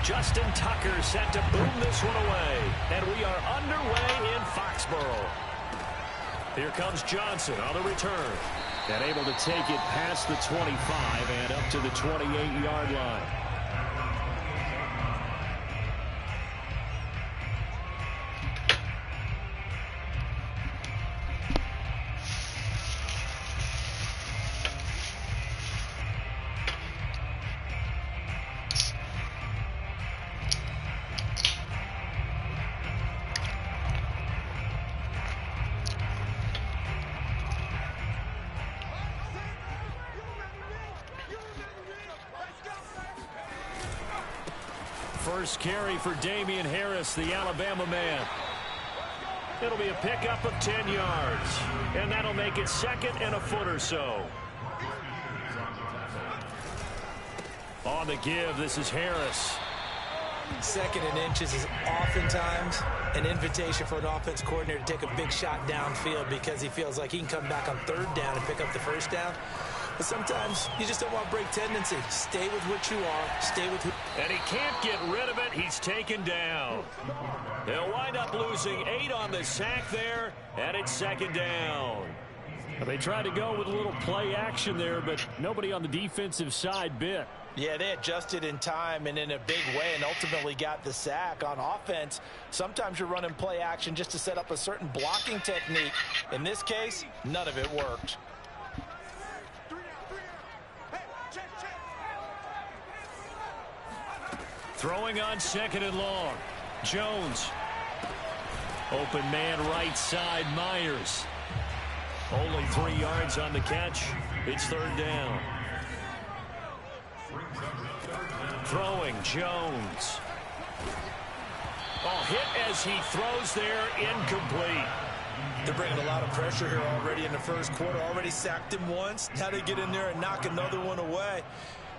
Justin Tucker set to boom this one away. And we are underway in Foxborough. Here comes Johnson on the return. And able to take it past the 25 and up to the 28-yard line. First carry for Damian Harris, the Alabama man. It'll be a pickup of 10 yards. And that'll make it second and a foot or so. On the give, this is Harris. Second and inches is oftentimes an invitation for an offense coordinator to take a big shot downfield because he feels like he can come back on third down and pick up the first down. But sometimes you just don't want to break tendency. Stay with what you are. Stay with who. And he can't get rid of it. He's taken down. They'll wind up losing 8 on the sack there, and it's second down. They tried to go with a little play action there, but nobody on the defensive side bit. Yeah, they adjusted in time and in a big way and ultimately got the sack. On offense, sometimes you're running play action just to set up a certain blocking technique. In this case, none of it worked. Throwing on second and long. Jones. Open man right side, Myers. Only 3 yards on the catch. It's third down. Throwing, Jones. Oh, hit as he throws there, incomplete. They're bringing a lot of pressure here already in the first quarter. Already sacked him once. Now they get in there and knock another one away.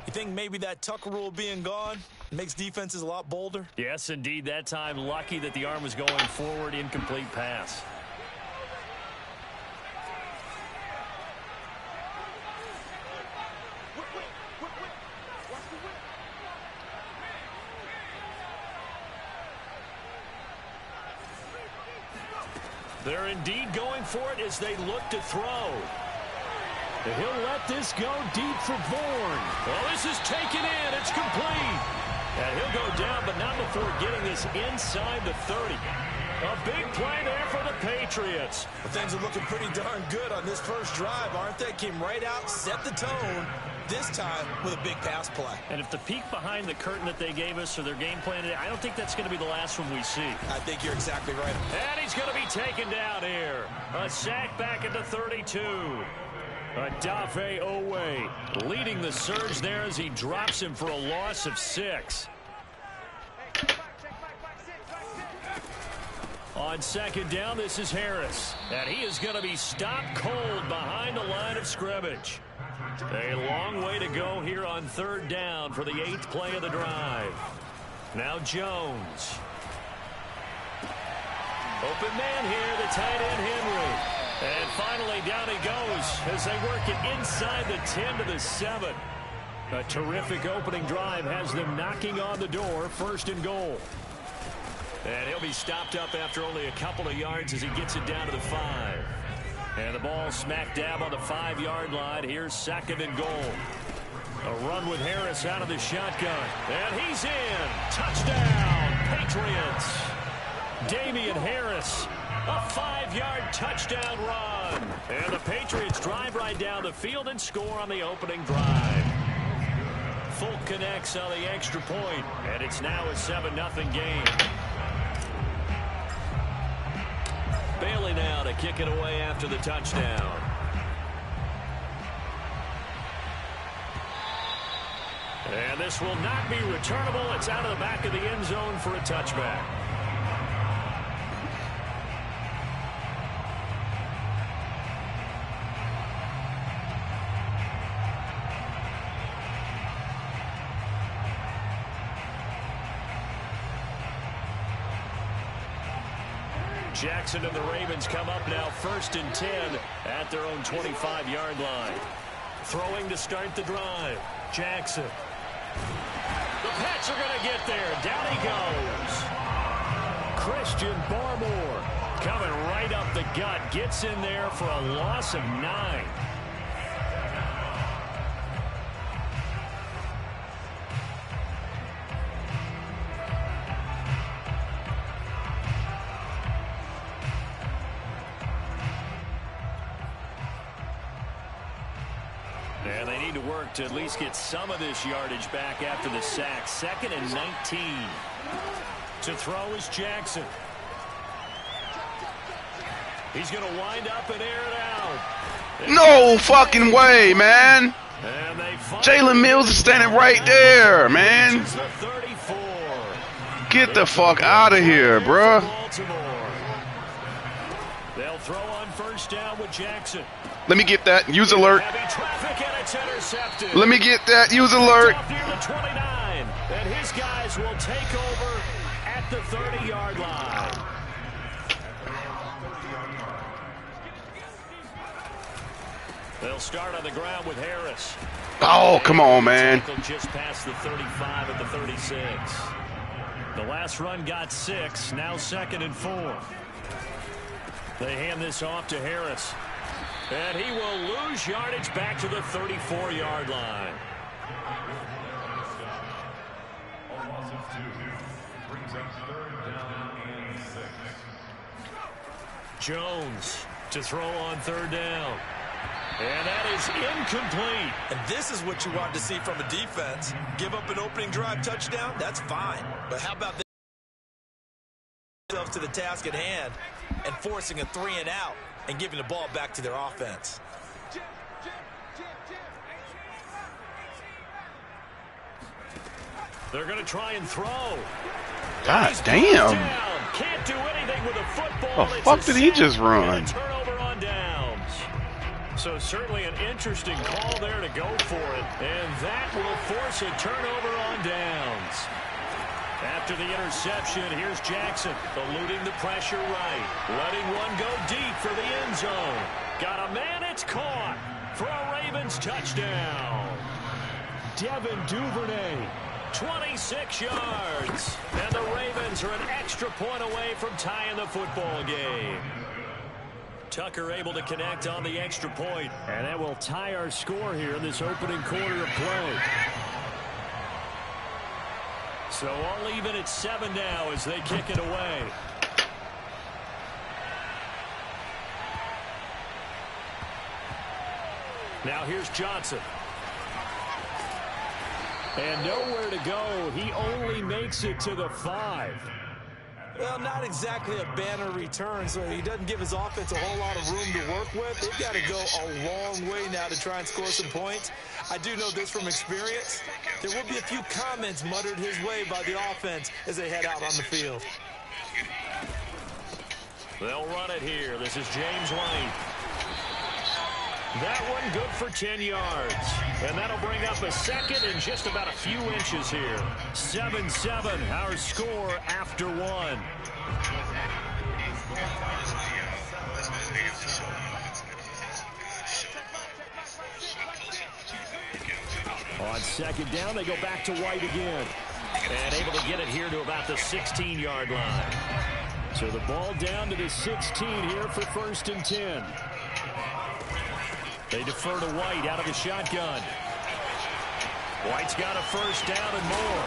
You think maybe that Tucker rule being gone makes defenses a lot bolder? Yes, indeed. That time, lucky that the arm was going forward, incomplete pass. They're indeed going for it as they look to throw. He'll let this go deep for Bourne. Well, this is taken in. It's complete. And he'll go down, but not before getting this inside the 30. A big play there for the Patriots. Well, things are looking pretty darn good on this first drive, aren't they? Came right out, set the tone, this time with a big pass play. And if the peek behind the curtain that they gave us or their game plan today, I don't think that's going to be the last one we see. I think you're exactly right. And he's going to be taken down here. A sack back at the 32. Adafe Owe leading the surge there as he drops him for a loss of 6. On second down, this is Harris. And he is going to be stopped cold behind the line of scrimmage. A long way to go here on third down for the 8th play of the drive. Now Jones. Open man here, the tight end Henry. And finally down he goes as they work it inside the 10 to the 7. A terrific opening drive has them knocking on the door, first and goal. And he'll be stopped up after only a couple of yards as he gets it down to the 5. And the ball smack dab on the 5-yard line. Here's second and goal. A run with Harris out of the shotgun. And he's in. Touchdown, Patriots. Damian Harris. A 5-yard touchdown run. And the Patriots drive right down the field and score on the opening drive. Folk connects on the extra point, and it's now a 7-0 game. Bailey now to kick it away after the touchdown. And this will not be returnable. It's out of the back of the end zone for a touchback. Jackson and the Ravens come up now first and 10 at their own 25-yard line. Throwing to start the drive. Jackson. The Pats are going to get there. Down he goes. Christian Barmore coming right up the gut. Gets in there for a loss of 9. And they need to work to at least get some of this yardage back after the sack. 2nd and 19. To throw is Jackson. He's going to wind up and air it out. No fucking way, man. Jalen Mills is standing right there, man. Get the fuck out of here, bruh. They'll throw on 1st down with Jackson. Let me get that. Use alert. Let me get that. Use alert. And his guys will take over at the 30-yard line. They'll start on the ground with Harris. Oh, come on, man. Just past the 35 at the 36. The last run got 6. Now 2nd and 4. They hand this off to Harris. And he will lose yardage back to the 34-yard line. Jones to throw on 3rd down. And that is incomplete. And this is what you want to see from a defense. Give up an opening drive touchdown, that's fine. But how about themselves to the task at hand and forcing a 3 and out and giving the ball back to their offense? They're going to try and throw. God damn. Can't do anything with a football. The fuck did he just run? Turnover on downs. So certainly an interesting call there to go for it. And that will force a turnover on downs. After the interception, here's Jackson eluding the pressure right. Letting one go deep for the end zone. Got a man, it's caught for a Ravens touchdown. Devin Duvernay, 26 yards. And the Ravens are an extra point away from tying the football game. Tucker able to connect on the extra point. And that will tie our score here in this opening quarter of play. So all even at 7 now as they kick it away. Now here's Johnson. And nowhere to go. He only makes it to the 5. Well, not exactly a banner return, so he doesn't give his offense a whole lot of room to work with. They've got to go a long way now to try and score some points. I do know this from experience. There will be a few comments muttered his way by the offense as they head out on the field. They'll run it here. This is James White. That one good for 10 yards. And that'll bring up a 2nd and just about a few inches here. 7-7, our score after 1. On 2nd down, they go back to White again. And able to get it here to about the 16-yard line. So the ball down to the 16 here for 1st and 10. They defer to White out of the shotgun. White's got a 1st down and more.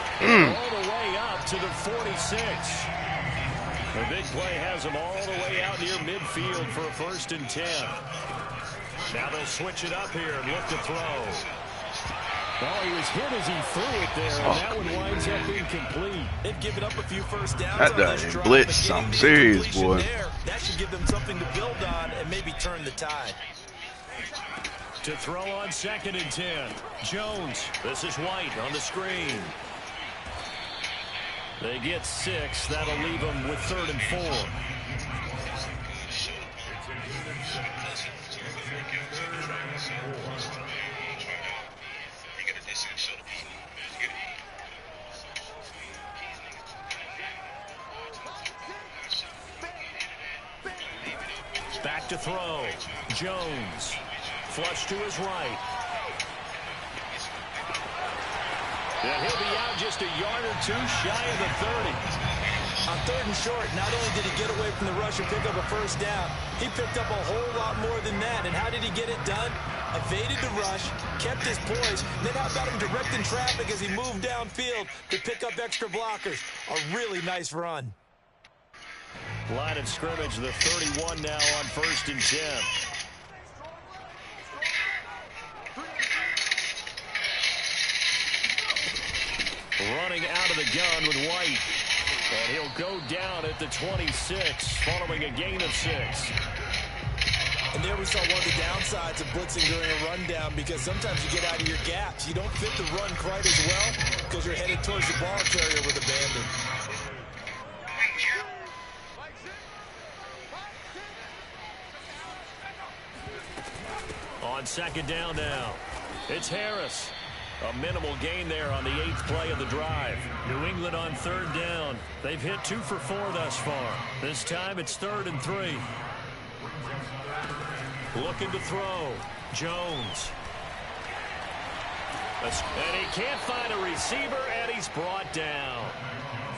All the way up to the 46. The big play has them all the way out near midfield for a 1st and 10. Now they'll switch it up here and look to throw. Well, he was hit as he threw it there, and that one winds up incomplete. They've given up a few 1st downs. That guy blitzed something serious, boy. That should give them something to build on and maybe turn the tide. To throw on 2nd and 10. Jones. This is White on the screen. They get 6. That'll leave them with 3rd and 4. Back to throw. Jones. Flush to his right. And he'll be out just a yard or two shy of the 30. On 3rd and short, not only did he get away from the rush and pick up a first down, he picked up a whole lot more than that. And how did he get it done? Evaded the rush, kept his poise, then how about him directing traffic as he moved downfield to pick up extra blockers? A really nice run. Line of scrimmage, the 31 now on 1st and 10. Running out of the gun with White. And he'll go down at the 26, following a gain of 6. And there we saw one of the downsides of blitzing during a rundown, because sometimes you get out of your gaps. You don't fit the run quite as well because you're headed towards the ball carrier with abandon. On 2nd down now, it's Harris. A minimal gain there on the 8th play of the drive. New England on 3rd down. They've hit 2 for 4 thus far. This time it's 3rd and 3. Looking to throw. Jones. And he can't find a receiver, and he's brought down.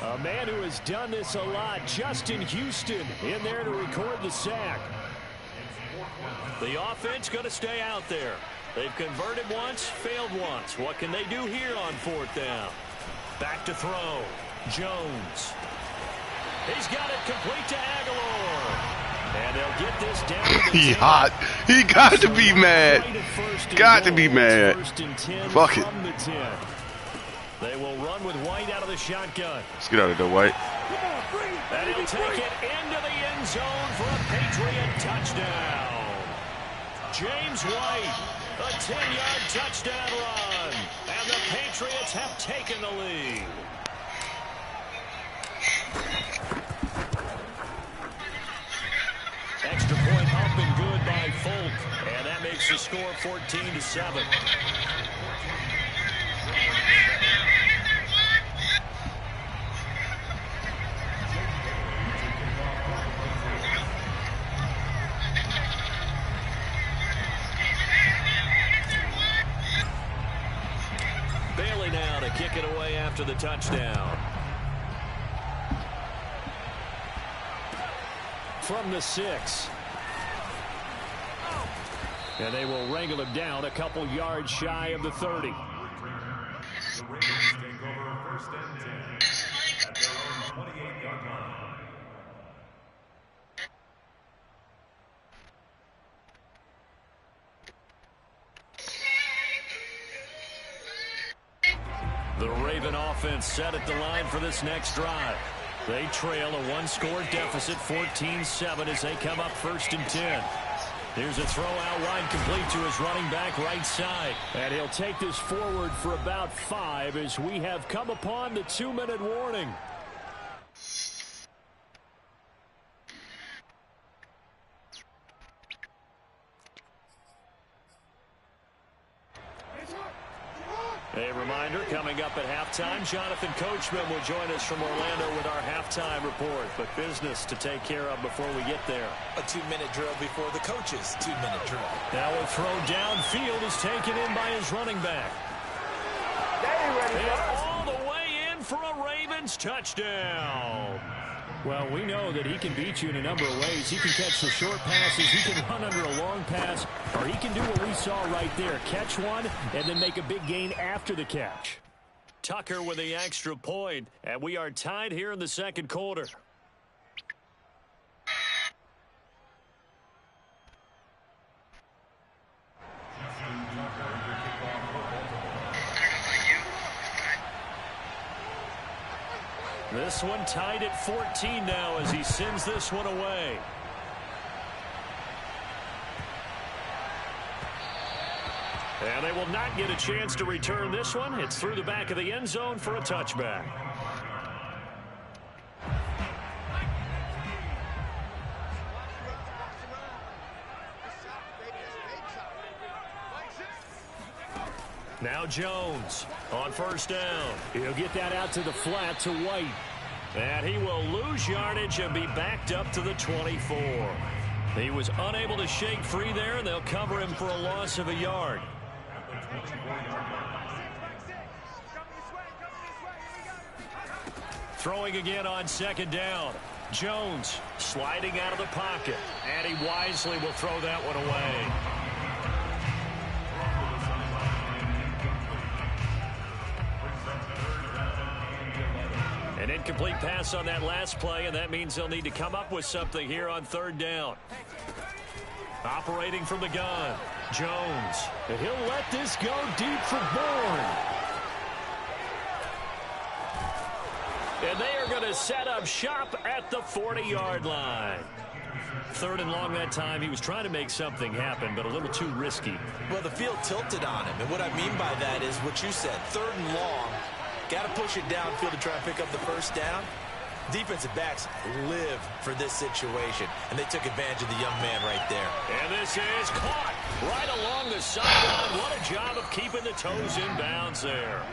A man who has done this a lot, Justin Houston, in there to record the sack. The offense going to stay out there. They've converted once, failed once. What can they do here on 4th down? Back to throw. Jones. He's got it complete to Aguilar. And they'll get this down to the 10. He hot. He got to be mad. Got to be mad. Fuck it. They will run with White out of the shotgun. Let's get out of there, White. And he'll take it into the end zone for a Patriot touchdown. James White. A 10-yard touchdown run. And the Patriots have taken the lead. Extra point up and good by Folk. And that makes the score 14-7. Bailey now to kick it away after the touchdown. From the 6. And they will wrangle him down a couple yards shy of the 30. The Ravens take over 1st and 10 at their own 28-yard line. The Raven offense set at the line for this next drive. They trail a 1-score deficit, 14-7, as they come up 1st and 10. Here's a throw out wide, complete to his running back right side. And he'll take this forward for about 5 as we have come upon the 2-minute warning. A reminder, coming up at halftime, Jonathan Coachman will join us from Orlando with our halftime report. But business to take care of before we get there. A 2-minute drill before the coach's 2-minute drill. Now a throw downfield is taken in by his running back. And all the way in for a Ravens touchdown. Well, we know that he can beat you in a number of ways. He can catch the short passes, he can run under a long pass, or he can do what we saw right there, catch one and then make a big gain after the catch. Tucker with the extra point, and we are tied here in the 2nd quarter. This one tied at 14 now as he sends this one away. And they will not get a chance to return this one. It's through the back of the end zone for a touchback. Now Jones on 1st down. He'll get that out to the flat to White. And he will lose yardage and be backed up to the 24. He was unable to shake free there, and they'll cover him for a loss of a yard. Throwing again on second down. Jones sliding out of the pocket. And he wisely will throw that one away. An incomplete pass on that last play, and that means they'll need to come up with something here on third down. Operating from the gun, Jones. And he'll let this go deep for Bourne. And they are going to set up shop at the 40-yard line. Third and long that time. He was trying to make something happen, but a little too risky. Well, the field tilted on him, and what I mean by that is what you said. Third and long. Got to push it downfield to try and pick up the first down. Defensive backs live for this situation, and they took advantage of the young man right there. And this is caught right along the sideline. What a job of keeping the toes in bounds there.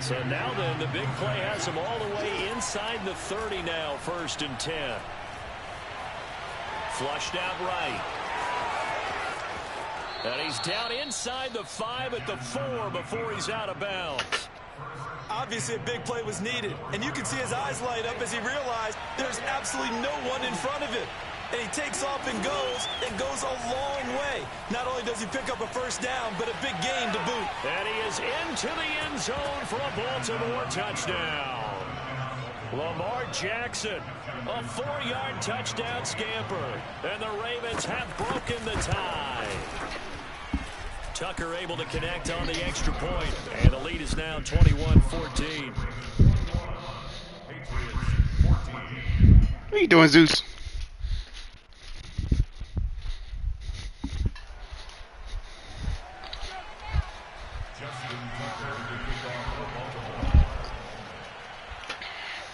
So now then, the big play has him all the way inside the 30 now, 1st and 10. Flushed out right. And he's down inside the 5 at the 4 before he's out of bounds. Obviously, a big play was needed, and you can see his eyes light up as he realized there's absolutely no one in front of him. And he takes off and goes a long way. Not only does he pick up a first down, but a big gain to boot. And he is into the end zone for a Baltimore touchdown. Lamar Jackson, a 4-yard touchdown scamper. And the Ravens have broken the tie. Tucker able to connect on the extra point, and the lead is now 21-14. What are you doing, Zeus?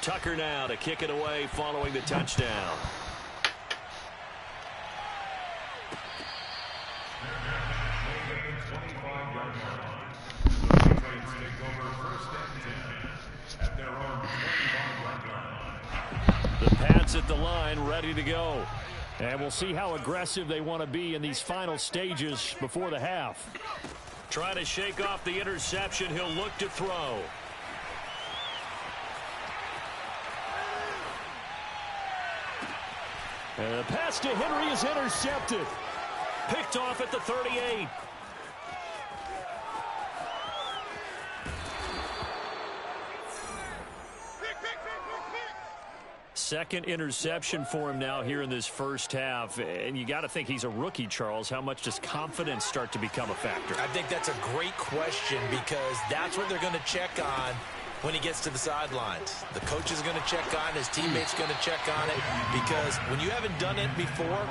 Tucker now to kick it away following the touchdown. The Pats at the line, ready to go. And we'll see how aggressive they want to be in these final stages before the half. Trying to shake off the interception. He'll look to throw. And the pass to Henry is intercepted. Picked off at the 38. Second interception for him now here in this first half. And you got to think he's a rookie, Charles. How much does confidence start to become a factor? I think that's a great question because that's what they're going to check on when he gets to the sidelines. The coach is going to check on it. His teammates going to check on it because when you haven't done it before,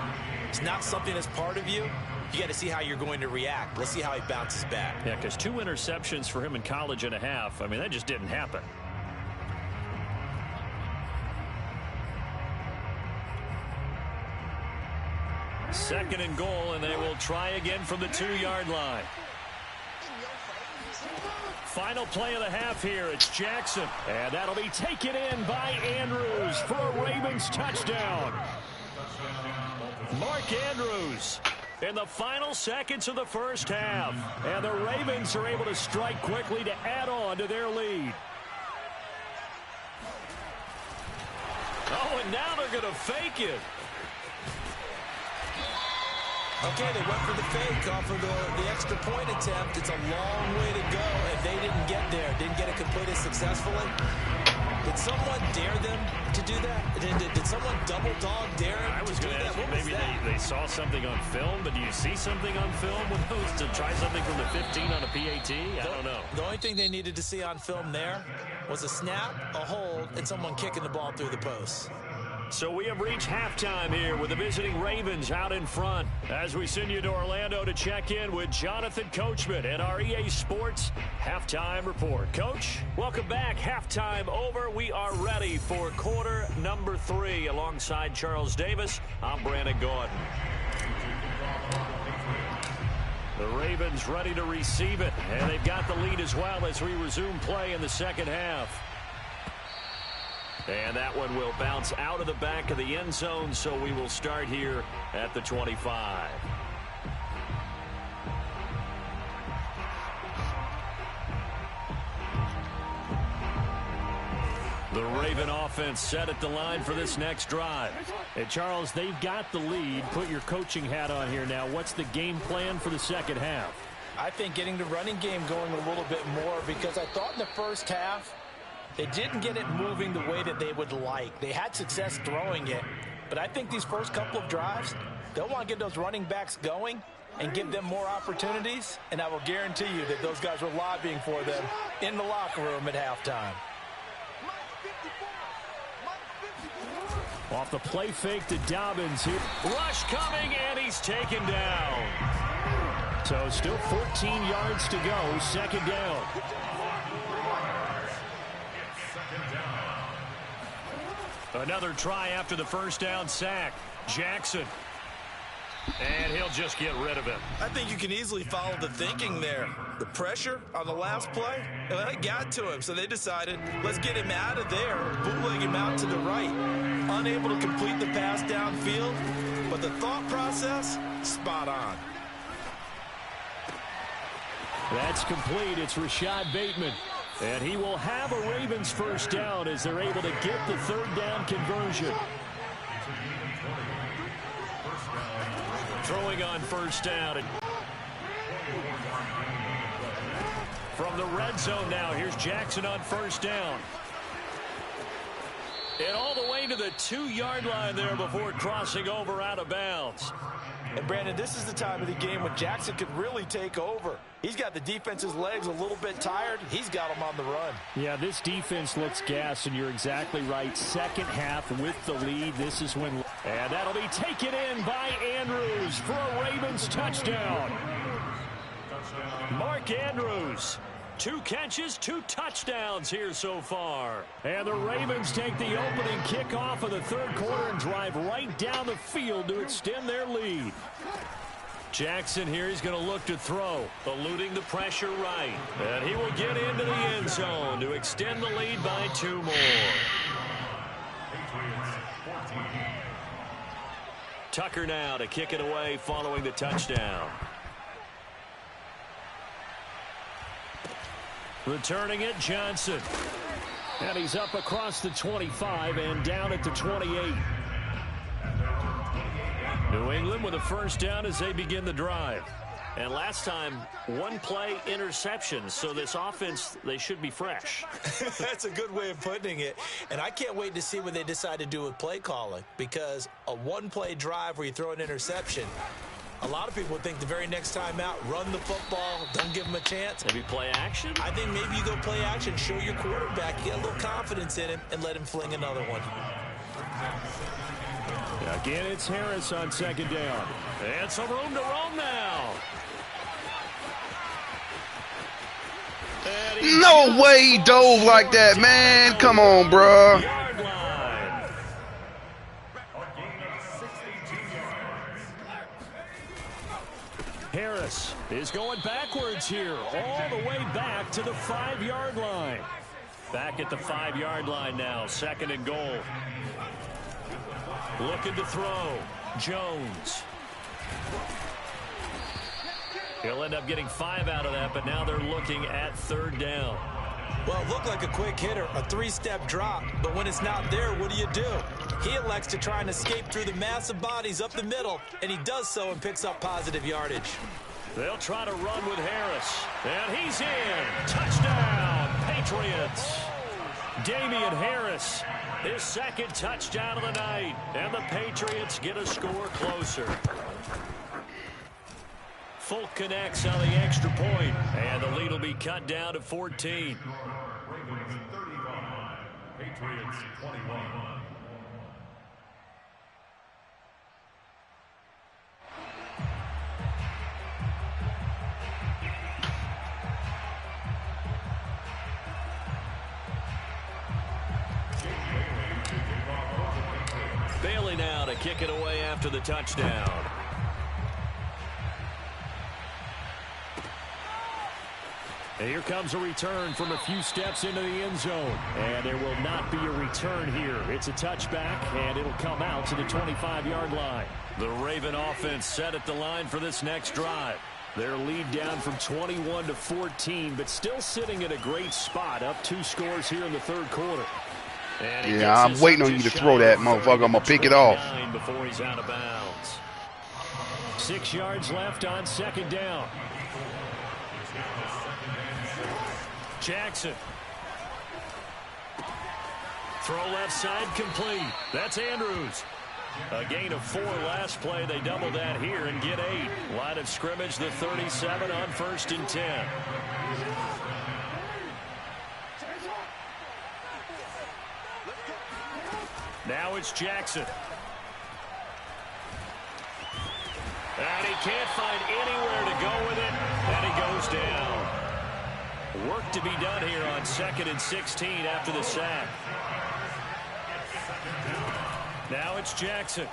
it's not something that's part of you. You got to see how you're going to react. Let's see how he bounces back. Yeah, because 2 interceptions for him in college and a half. I mean, that just didn't happen. Second and goal, and they will try again from the 2-yard line. Final play of the half here. It's Jackson. And that'll be taken in by Andrews for a Ravens touchdown. Mark Andrews in the final seconds of the first half. And the Ravens are able to strike quickly to add on to their lead. Oh, and now they're going to fake it. Okay, they went for the fake off of the extra point attempt. It's a long way to go, and they didn't get there. Didn't get it completed successfully. Did someone dare them to do that? Did someone double dog dare them to do that? What was maybe that? they saw something on film, but do you see something on film with those to try something from the 15 on a PAT? I don't know. The only thing they needed to see on film there was a snap, a hold, and someone kicking the ball through the post. So we have reached halftime here with the visiting Ravens out in front as we send you to Orlando to check in with Jonathan Coachman at our EA Sports Halftime Report. Coach, welcome back. Halftime over. We are ready for quarter number 3 alongside Charles Davis. I'm Brandon Gordon. The Ravens ready to receive it, and they've got the lead as well as we resume play in the second half. And that one will bounce out of the back of the end zone, so we will start here at the 25. The The Raven offense set at the line for this next drive. And Charles, they've got the lead. Put your coaching hat on here now. What's the game plan for the second half? I think getting the running game going a little bit more, because I thought in the first half they didn't get it moving the way that they would like. They had success throwing it, but I think these first couple of drives, they'll want to get those running backs going and give them more opportunities, and I will guarantee you that those guys were lobbying for them in the locker room at halftime. Off the play fake to Dobbins here. Rush coming, and he's taken down. So still 14 yards to go, second down. Another try after the first down sack. Jackson. And he'll just get rid of it. I think you can easily follow the thinking there. The pressure on the last play, it got to him, so they decided, let's get him out of there, bootleg him out to the right. Unable to complete the pass downfield, but the thought process, spot on. That's complete. It's Rashad Bateman. And he will have a Ravens first down as they're able to get the third down conversion. Throwing on first down. From the red zone now, here's Jackson on first down. And all the way to the 2-yard line there before crossing over out of bounds. And Brandon, this is the time of the game when Jackson could really take over. He's got the defense's legs a little bit tired. He's got them on the run. Yeah, this defense looks gassed, and you're exactly right. Second half with the lead. This is when... And that'll be taken in by Andrews for a Ravens touchdown. Mark Andrews. 2 catches, 2 touchdowns here so far. And the Ravens take the opening kickoff of the third quarter and drive right down the field to extend their lead. Jackson here, he's going to look to throw, eluding the pressure right. And he will get into the end zone to extend the lead by 2 more. Tucker now to kick it away following the touchdown. Returning it, Johnson. And he's up across the 25 and down at the 28. New England with a first down as they begin the drive. And last time, 1 play interception, so this offense, they should be fresh. That's a good way of putting it. And I can't wait to see what they decide to do with play calling, because a 1-play drive where you throw an interception, a lot of people would think the very next time out, run the football, don't give him a chance. Maybe play action? I think maybe you go play action, show your quarterback, get a little confidence in him, and let him fling another one. Again, it's Harris on second down. And some room to roam now. No way he dove like that, man. Come on, bro. Yard line. Harris is going backwards here, all the way back to the 5-yard line. Back at the 5-yard line now, 2nd and goal. Looking to throw. Jones. He'll end up getting 5 out of that, but now they're looking at 3rd down. Well, it looked like a quick hitter, a 3-step drop, but when it's not there, what do? He elects to try and escape through the massive bodies up the middle, and he does so and picks up positive yardage. They'll try to run with Harris, and he's in. Touchdown, Patriots. Damian Harris, his 2nd touchdown of the night, and the Patriots get a score closer. Folk connects on the extra point, and the lead will be cut down to 14. Ravens 35, Patriots 21. Bailey now to kick it away after the touchdown. And here comes a return from a few steps into the end zone. And there will not be a return here. It's a touchback, and it'll come out to the 25-yard line. The Raven offense set at the line for this next drive. Their lead down from 21 to 14, but still sitting at a great spot, up 2 scores here in the third quarter. Yeah, I'm waiting on you to throw that, motherfucker. I'm going to pick it off. Before he's out of bounds. 6 yards left on second down. Jackson. Throw left side complete. That's Andrews. A gain of 4 last play. They double that here and get 8. Line of scrimmage, the 37 on 1st and 10. Now it's Jackson. And he can't find anywhere to go with it. And he goes down. Work to be done here on 2nd and 16 after the sack. Now it's Jackson.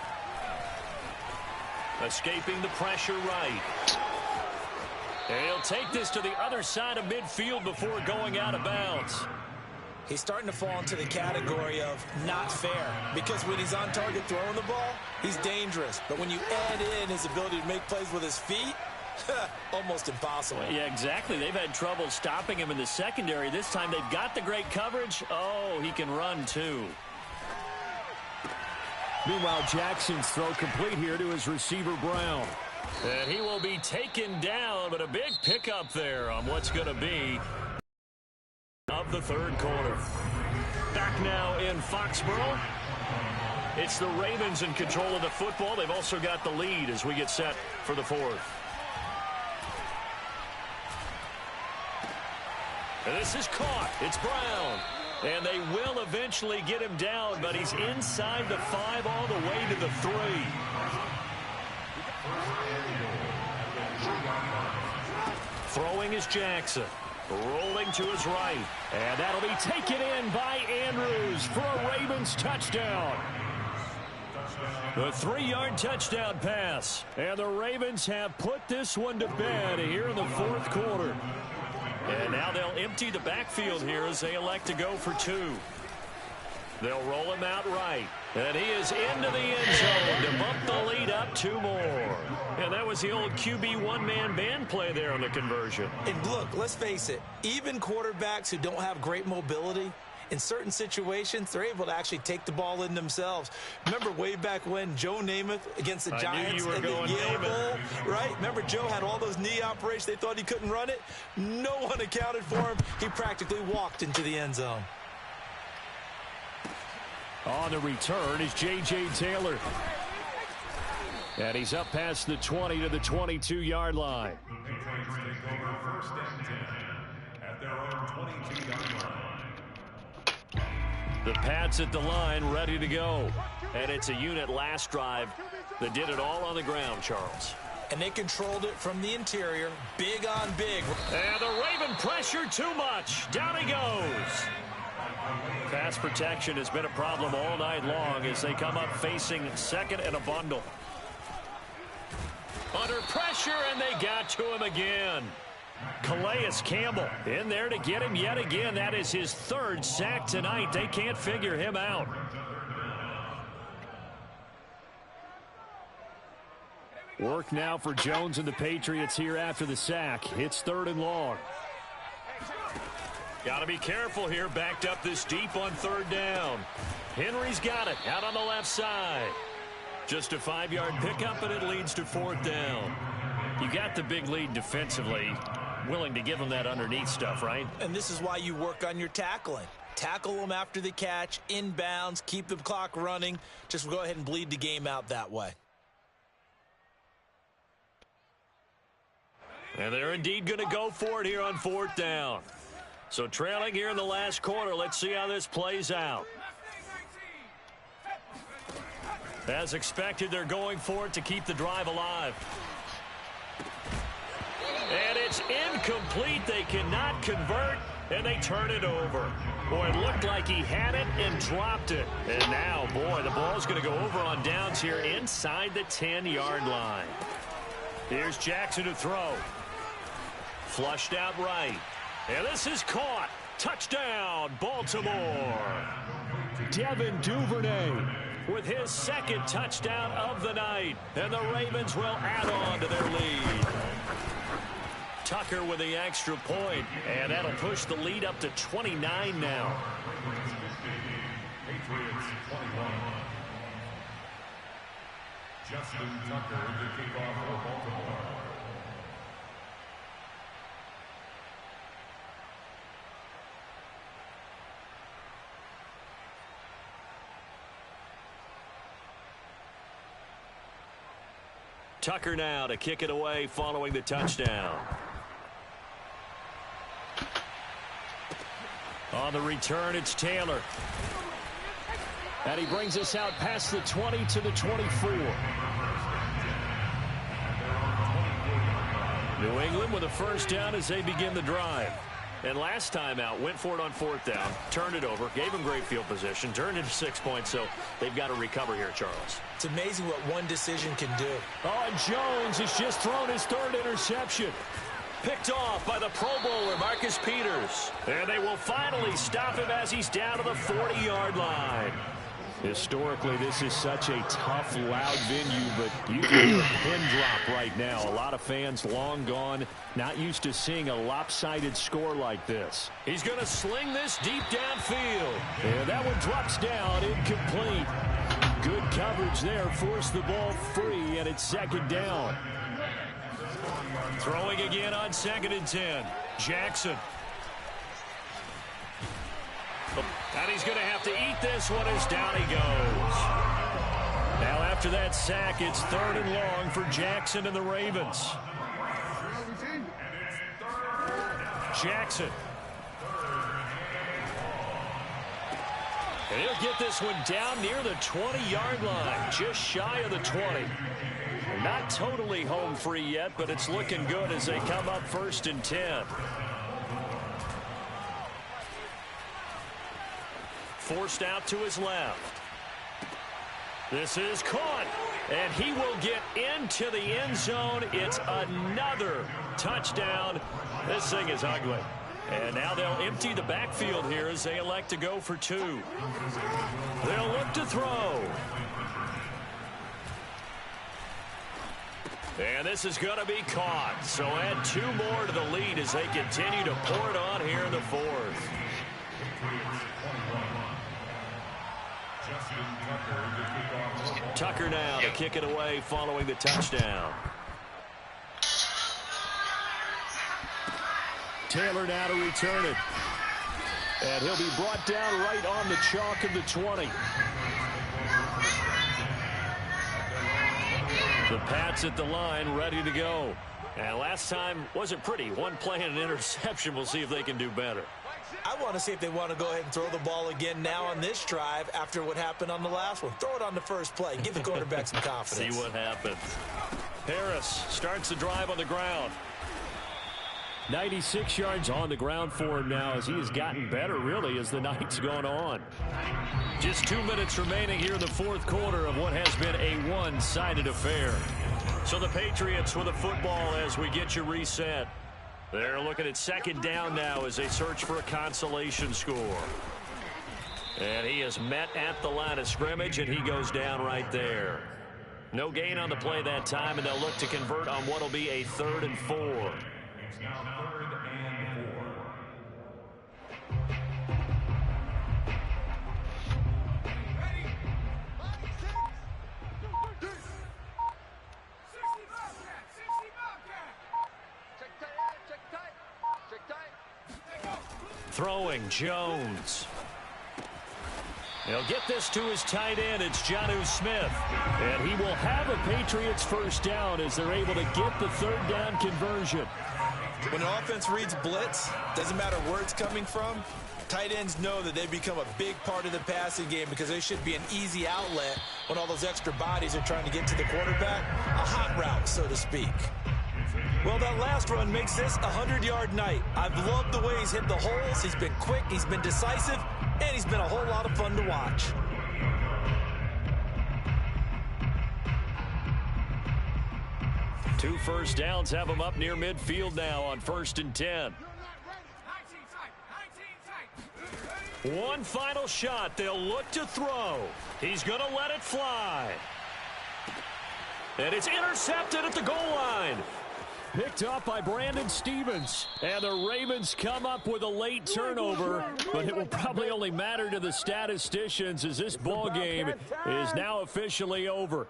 Escaping the pressure right. And he'll take this to the other side of midfield before going out of bounds. He's starting to fall into the category of not fair, because when he's on target throwing the ball, he's dangerous. But when you add in his ability to make plays with his feet, almost impossible. Yeah, exactly. They've had trouble stopping him in the secondary. This time they've got the great coverage. Oh, he can run too. Meanwhile, Jackson's throw complete here to his receiver, Brown. And he will be taken down, but a big pickup there on what's going to be of the 3rd quarter. Back now in Foxborough. It's the Ravens in control of the football. They've also got the lead as we get set for the 4th. And this is caught. It's Brown. And they will eventually get him down, but he's inside the 5 all the way to the 3. Throwing is Jackson. Rolling to his right. And that'll be taken in by Andrews for a Ravens touchdown. The 3-yard touchdown pass. And the Ravens have put this one to bed here in the 4th quarter. And now they'll empty the backfield here as they elect to go for 2. They'll roll him out right. And he is into the end zone to bump the lead up 2 more. And that was the old QB one-man band play there on the conversion. And look, let's face it, even quarterbacks who don't have great mobility, in certain situations, they're able to actually take the ball in themselves. Remember way back when Joe Namath against the Giants in the Yale Bowl, right? Remember Joe had all those knee operations. They thought he couldn't run it. No one accounted for him. He practically walked into the end zone. On the return is J.J. Taylor. And he's up past the 20 to the 22-yard line. The Patriots take over 1st and 10 at their own 22-yard line. The Pats at the line, ready to go. And it's a unit last drive that did it all on the ground, Charles. And they controlled it from the interior, big on big. And the Raven pressure too much. Down he goes. Pass protection has been a problem all night long as they come up facing 2nd and a bundle. Under pressure, and they got to him again. Calais Campbell in there to get him yet again. That is his 3rd sack tonight. They can't figure him out. Work now for Jones and the Patriots here after the sack. It's 3rd and long. Got to be careful here. Backed up this deep on 3rd down. Henry's got it out on the left side. Just a 5-yard pickup, and it leads to 4th down. You got the big lead defensively. Willing to give them that underneath stuff, right? And this is why you work on your tackling. Tackle them after the catch, inbounds, keep the clock running. Just go ahead and bleed the game out that way. And they're indeed going to go for it here on 4th down. So trailing here in the last quarter. Let's see how this plays out. As expected, they're going for it to keep the drive alive. And it's incomplete. They cannot convert, and they turn it over. Boy, it looked like he had it and dropped it. And now, boy, the ball's going to go over on downs here inside the 10-yard line. Here's Jackson to throw. Flushed out right. And this is caught. Touchdown, Baltimore. Devin Duvernay with his 2nd touchdown of the night. And the Ravens will add on to their lead. Tucker with the extra point, and that'll push the lead up to 29 now. Justin Tucker to kick off for Baltimore. Tucker now to kick it away following the touchdown. On the return, it's Taylor. And he brings us out past the 20 to the 24. New England with a first down as they begin the drive. And last time out, went for it on fourth down, turned it over, gave him great field position, turned into 6 points, so they've got to recover here, Charles. It's amazing what one decision can do. Oh, and Jones has just thrown his third interception. Picked off by the Pro Bowler, Marcus Peters. And they will finally stop him as he's down to the 40-yard line. Historically, this is such a tough, loud venue, but you can hear a pin drop right now. A lot of fans long gone, not used to seeing a lopsided score like this. He's going to sling this deep downfield. And that one drops down, incomplete. Good coverage there, forced the ball free, and it's second down. Throwing again on 2nd and 10. Jackson. And he's going to have to eat this one as down he goes. Now after that sack, it's 3rd and long for Jackson and the Ravens. Jackson. And he'll get this one down near the 20-yard line, just shy of the 20. Not totally home free yet, but it's looking good as they come up 1st and 10. Forced out to his left. This is caught, and he will get into the end zone. It's another touchdown. This thing is ugly. And now they'll empty the backfield here as they elect to go for 2. They'll look to throw. And this is going to be caught. So add 2 more to the lead as they continue to pour it on here in the 4th. Tucker now to kick it away following the touchdown. Taylor now to return it. And he'll be brought down right on the chalk of the 20. The Pats at the line ready to go. And last time wasn't pretty. One play and an interception. We'll see if they can do better. I want to see if they want to go ahead and throw the ball again now on this drive after what happened on the last one. Throw it on the first play. Give the quarterback some confidence. See what happens. Harris starts the drive on the ground. 96 yards on the ground for him now as he has gotten better, really, as the night's gone on. Just 2 minutes remaining here in the 4th quarter of what has been a one-sided affair. So the Patriots with the football as we get you reset. They're looking at 2nd down now as they search for a consolation score. And he is met at the line of scrimmage, and he goes down right there. No gain on the play that time, and they'll look to convert on what will be a 3rd and 4. It's now 3rd and 4. Throwing, Jones. He'll get this to his tight end. It's Jonnu Smith. And he will have a Patriots first down as they're able to get the 3rd down conversion. When the offense reads blitz, doesn't matter where it's coming from, tight ends know that they become a big part of the passing game because they should be an easy outlet when all those extra bodies are trying to get to the quarterback. A hot route, so to speak. Well, that last run makes this a 100-yard night. I've loved the way he's hit the holes. He's been quick, he's been decisive, and he's been a whole lot of fun to watch. Two first downs have him up near midfield now on 1st and 10. One final shot. They'll look to throw. He's going to let it fly. And it's intercepted at the goal line. Picked up by Brandon Stevens. And the Ravens come up with a late turnover, but it will probably only matter to the statisticians as this ball game is now officially over.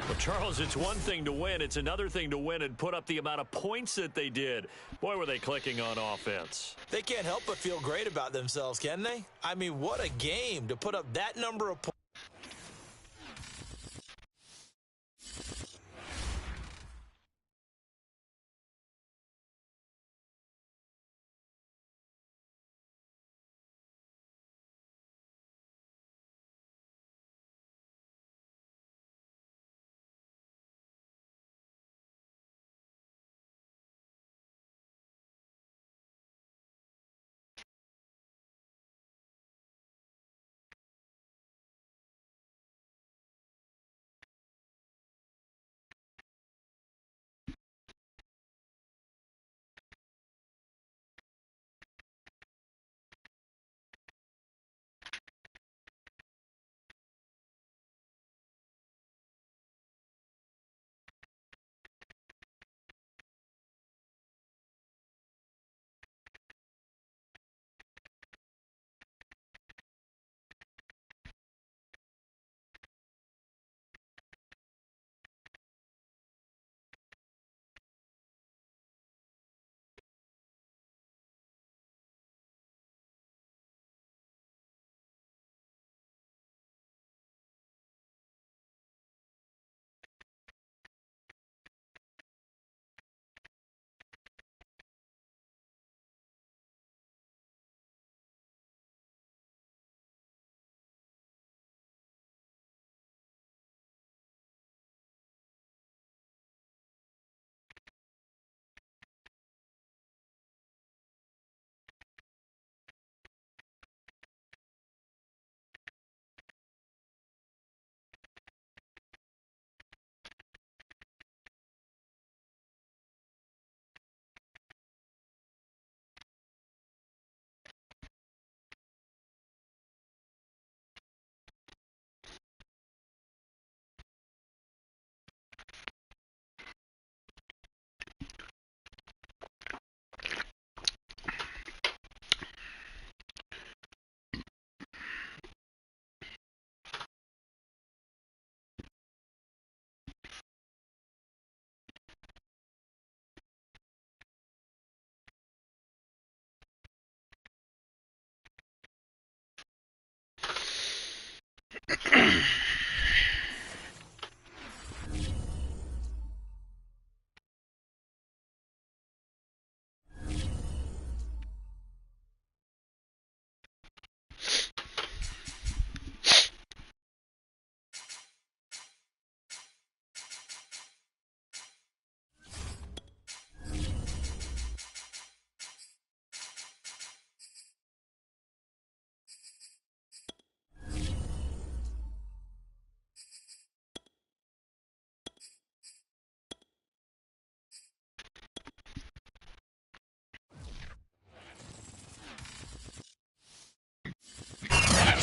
Well, Charles, it's one thing to win. It's another thing to win and put up the amount of points that they did. Boy, were they clicking on offense. They can't help but feel great about themselves, can they? I mean, what a game to put up that number of points.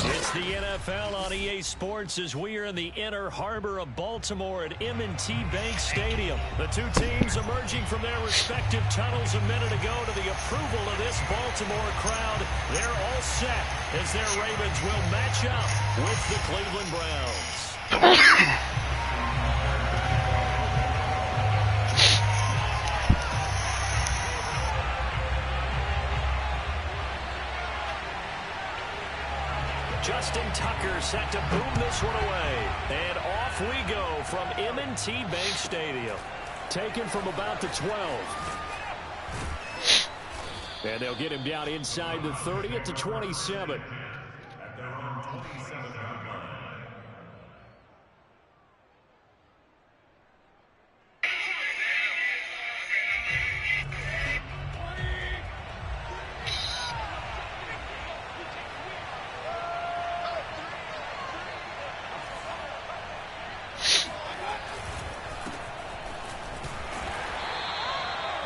It's the NFL on EA Sports as we are in the inner harbor of Baltimore at M&T Bank Stadium. The two teams emerging from their respective tunnels a minute ago to the approval of this Baltimore crowd. They're all set as their Ravens will match up with the Cleveland Browns. Justin Tucker set to boom this one away. And off we go from M&T Bank Stadium. Taken from about the 12. And they'll get him down inside the 30 at the 27. At their own 27-yard line.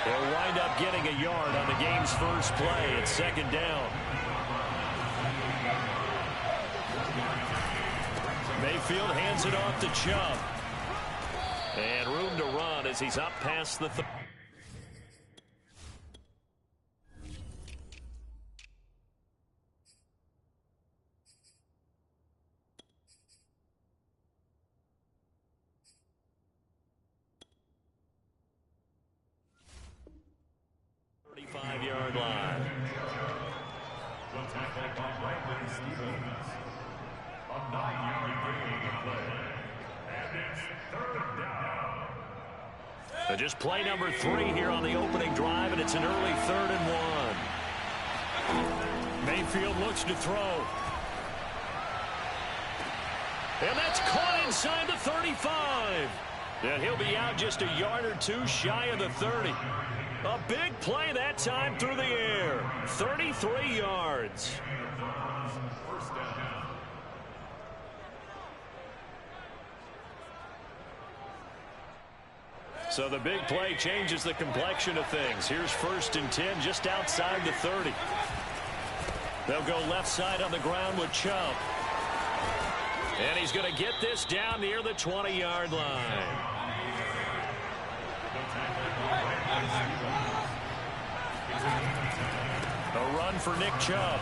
They'll wind up getting a yard on the game's first play. It's second down. Mayfield hands it off to Chubb. And room to run as he's up past the 35-yard line. The tackle by Brandon Stevens. A 9-yard gain to play. And it's 3rd down. So just play number 3 here on the opening drive, and it's an early 3rd and 1. Mayfield looks to throw. And that's caught inside the 35. And he'll be out just a yard or two shy of the 30. A big play that time through the air. 33 yards. So the big play changes the complexion of things. Here's 1st and 10 just outside the 30. They'll go left side on the ground with Chubb. And he's going to get this down near the 20-yard line. A run for Nick Chubb.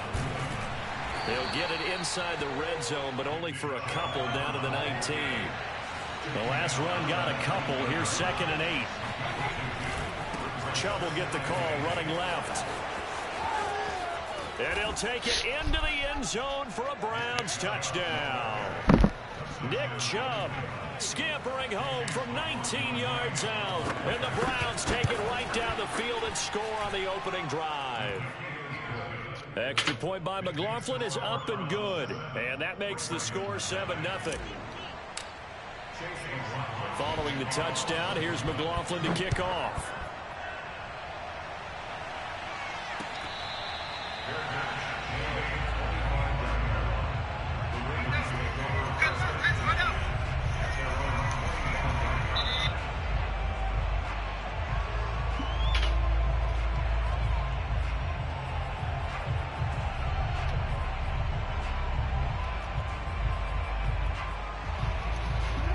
They'll get it inside the red zone, but only for a couple down to the 19. The last run got a couple. Here's 2nd and 8. Chubb will get the call running left. And he'll take it into the end zone for a Browns touchdown. Nick Chubb scampering home from 19 yards out. And the Browns take it right down the field and score on the opening drive. Extra point by McLaughlin is up and good. And that makes the score 7-0. Following the touchdown, here's McLaughlin to kick off.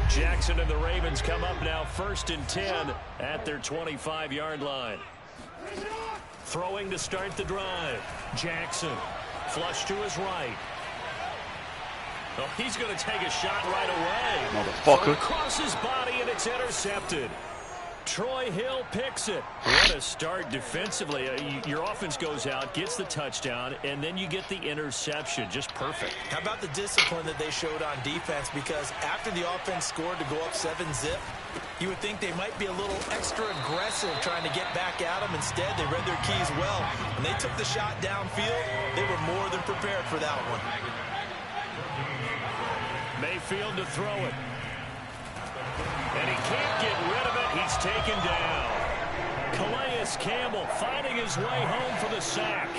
Jackson and the Ravens come up now 1st and 10 at their 25-yard line. Throwing to start the drive. Jackson flush to his right. Oh, he's going to take a shot right away. Motherfucker. Across his body, and it's intercepted. Troy Hill picks it. What a start defensively. Your offense goes out, gets the touchdown, and then you get the interception. Just perfect. How about the discipline that they showed on defense? Because after the offense scored to go up 7-zip, you would think they might be a little extra aggressive trying to get back at them. Instead, they read their keys well. When they took the shot downfield, they were more than prepared for that one. Mayfield to throw it. And he can't get rid of it. He's taken down. Calais Campbell finding his way home for the sack.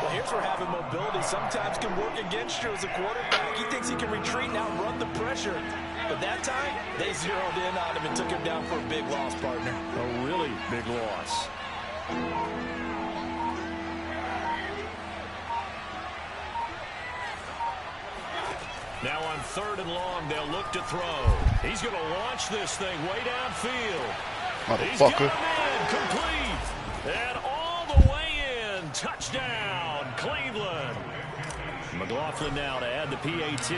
Well, here's where having mobility sometimes can work against you as a quarterback. He thinks he can retreat and outrun the pressure. But that time, they zeroed in on him and took him down for a big loss, partner. A really big loss. Now on 3rd and long, they'll look to throw. He's going to launch this thing way downfield. Motherfucker. He's got him in, complete. And all the way in. Touchdown, Cleveland. McLaughlin now to add the PAT.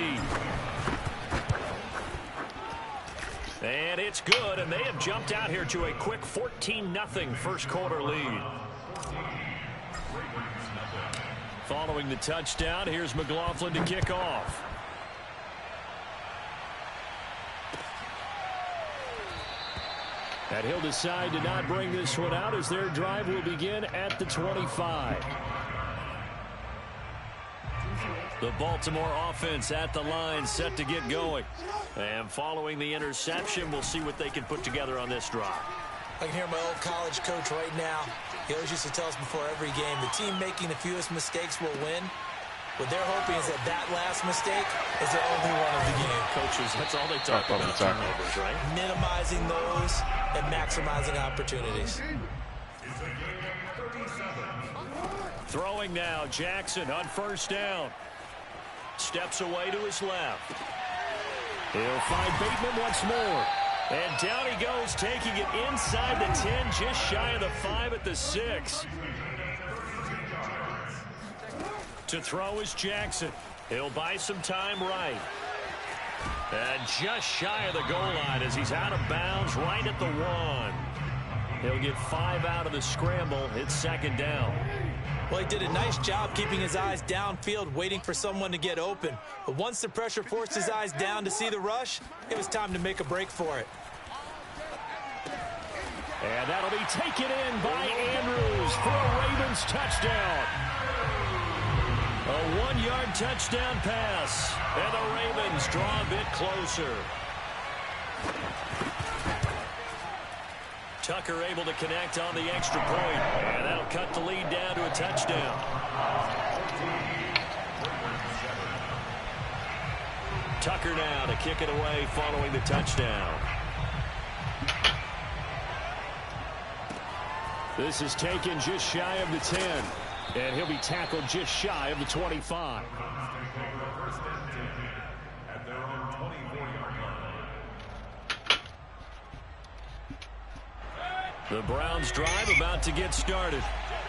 And it's good, and they have jumped out here to a quick 14-0 first quarter lead. Following the touchdown, here's McLaughlin to kick off. And he'll decide to not bring this one out as their drive will begin at the 25. The Baltimore offense at the line set to get going. And following the interception, we'll see what they can put together on this drive. I can hear my old college coach right now. He always used to tell us before every game, the team making the fewest mistakes will win. What they're hoping is that that last mistake is the only one of the game. Coaches, that's all they talk about, turnovers, right? Minimizing those and maximizing opportunities. Throwing now, Jackson on 1st down. Steps away to his left. He'll find Bateman once more. And down he goes, taking it inside the 10, just shy of the 5 at the 6. To throw is Jackson. He'll buy some time right. And just shy of the goal line as he's out of bounds right at the 1. He'll get 5 out of the scramble. It's second down. Well, he did a nice job keeping his eyes downfield, waiting for someone to get open. But once the pressure forced his eyes down to see the rush, it was time to make a break for it. And that'll be taken in by Andrews for a Ravens touchdown. A 1-yard touchdown pass. And the Ravens draw a bit closer. Tucker able to connect on the extra point. And that'll cut the lead down to a touchdown. Tucker now to kick it away following the touchdown. This is taken just shy of the 10. And he'll be tackled just shy of the 25. The Browns drive about to get started.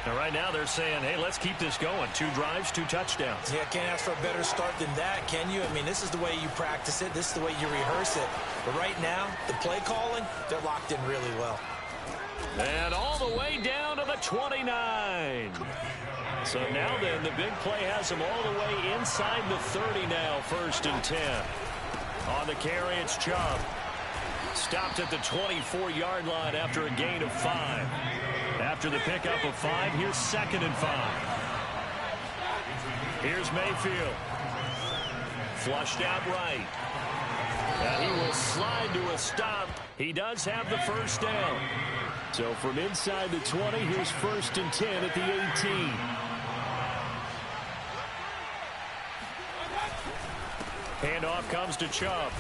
And right now they're saying, hey, let's keep this going. 2 drives, 2 touchdowns. Yeah, can't ask for a better start than that, can you? I mean, this is the way you practice it. This is the way you rehearse it. But right now, the play calling, they're locked in really well. And all the way down to the 29. So now then, the big play has them all the way inside the 30 now, 1st and 10. On the carry, it's Chubb. Stopped at the 24-yard line after a gain of 5. After the pickup of 5, here's 2nd and 5. Here's Mayfield. Flushed out right. And he will slide to a stop. He does have the first down. So from inside the 20, here's 1st and 10 at the 18. Handoff comes to Chubb.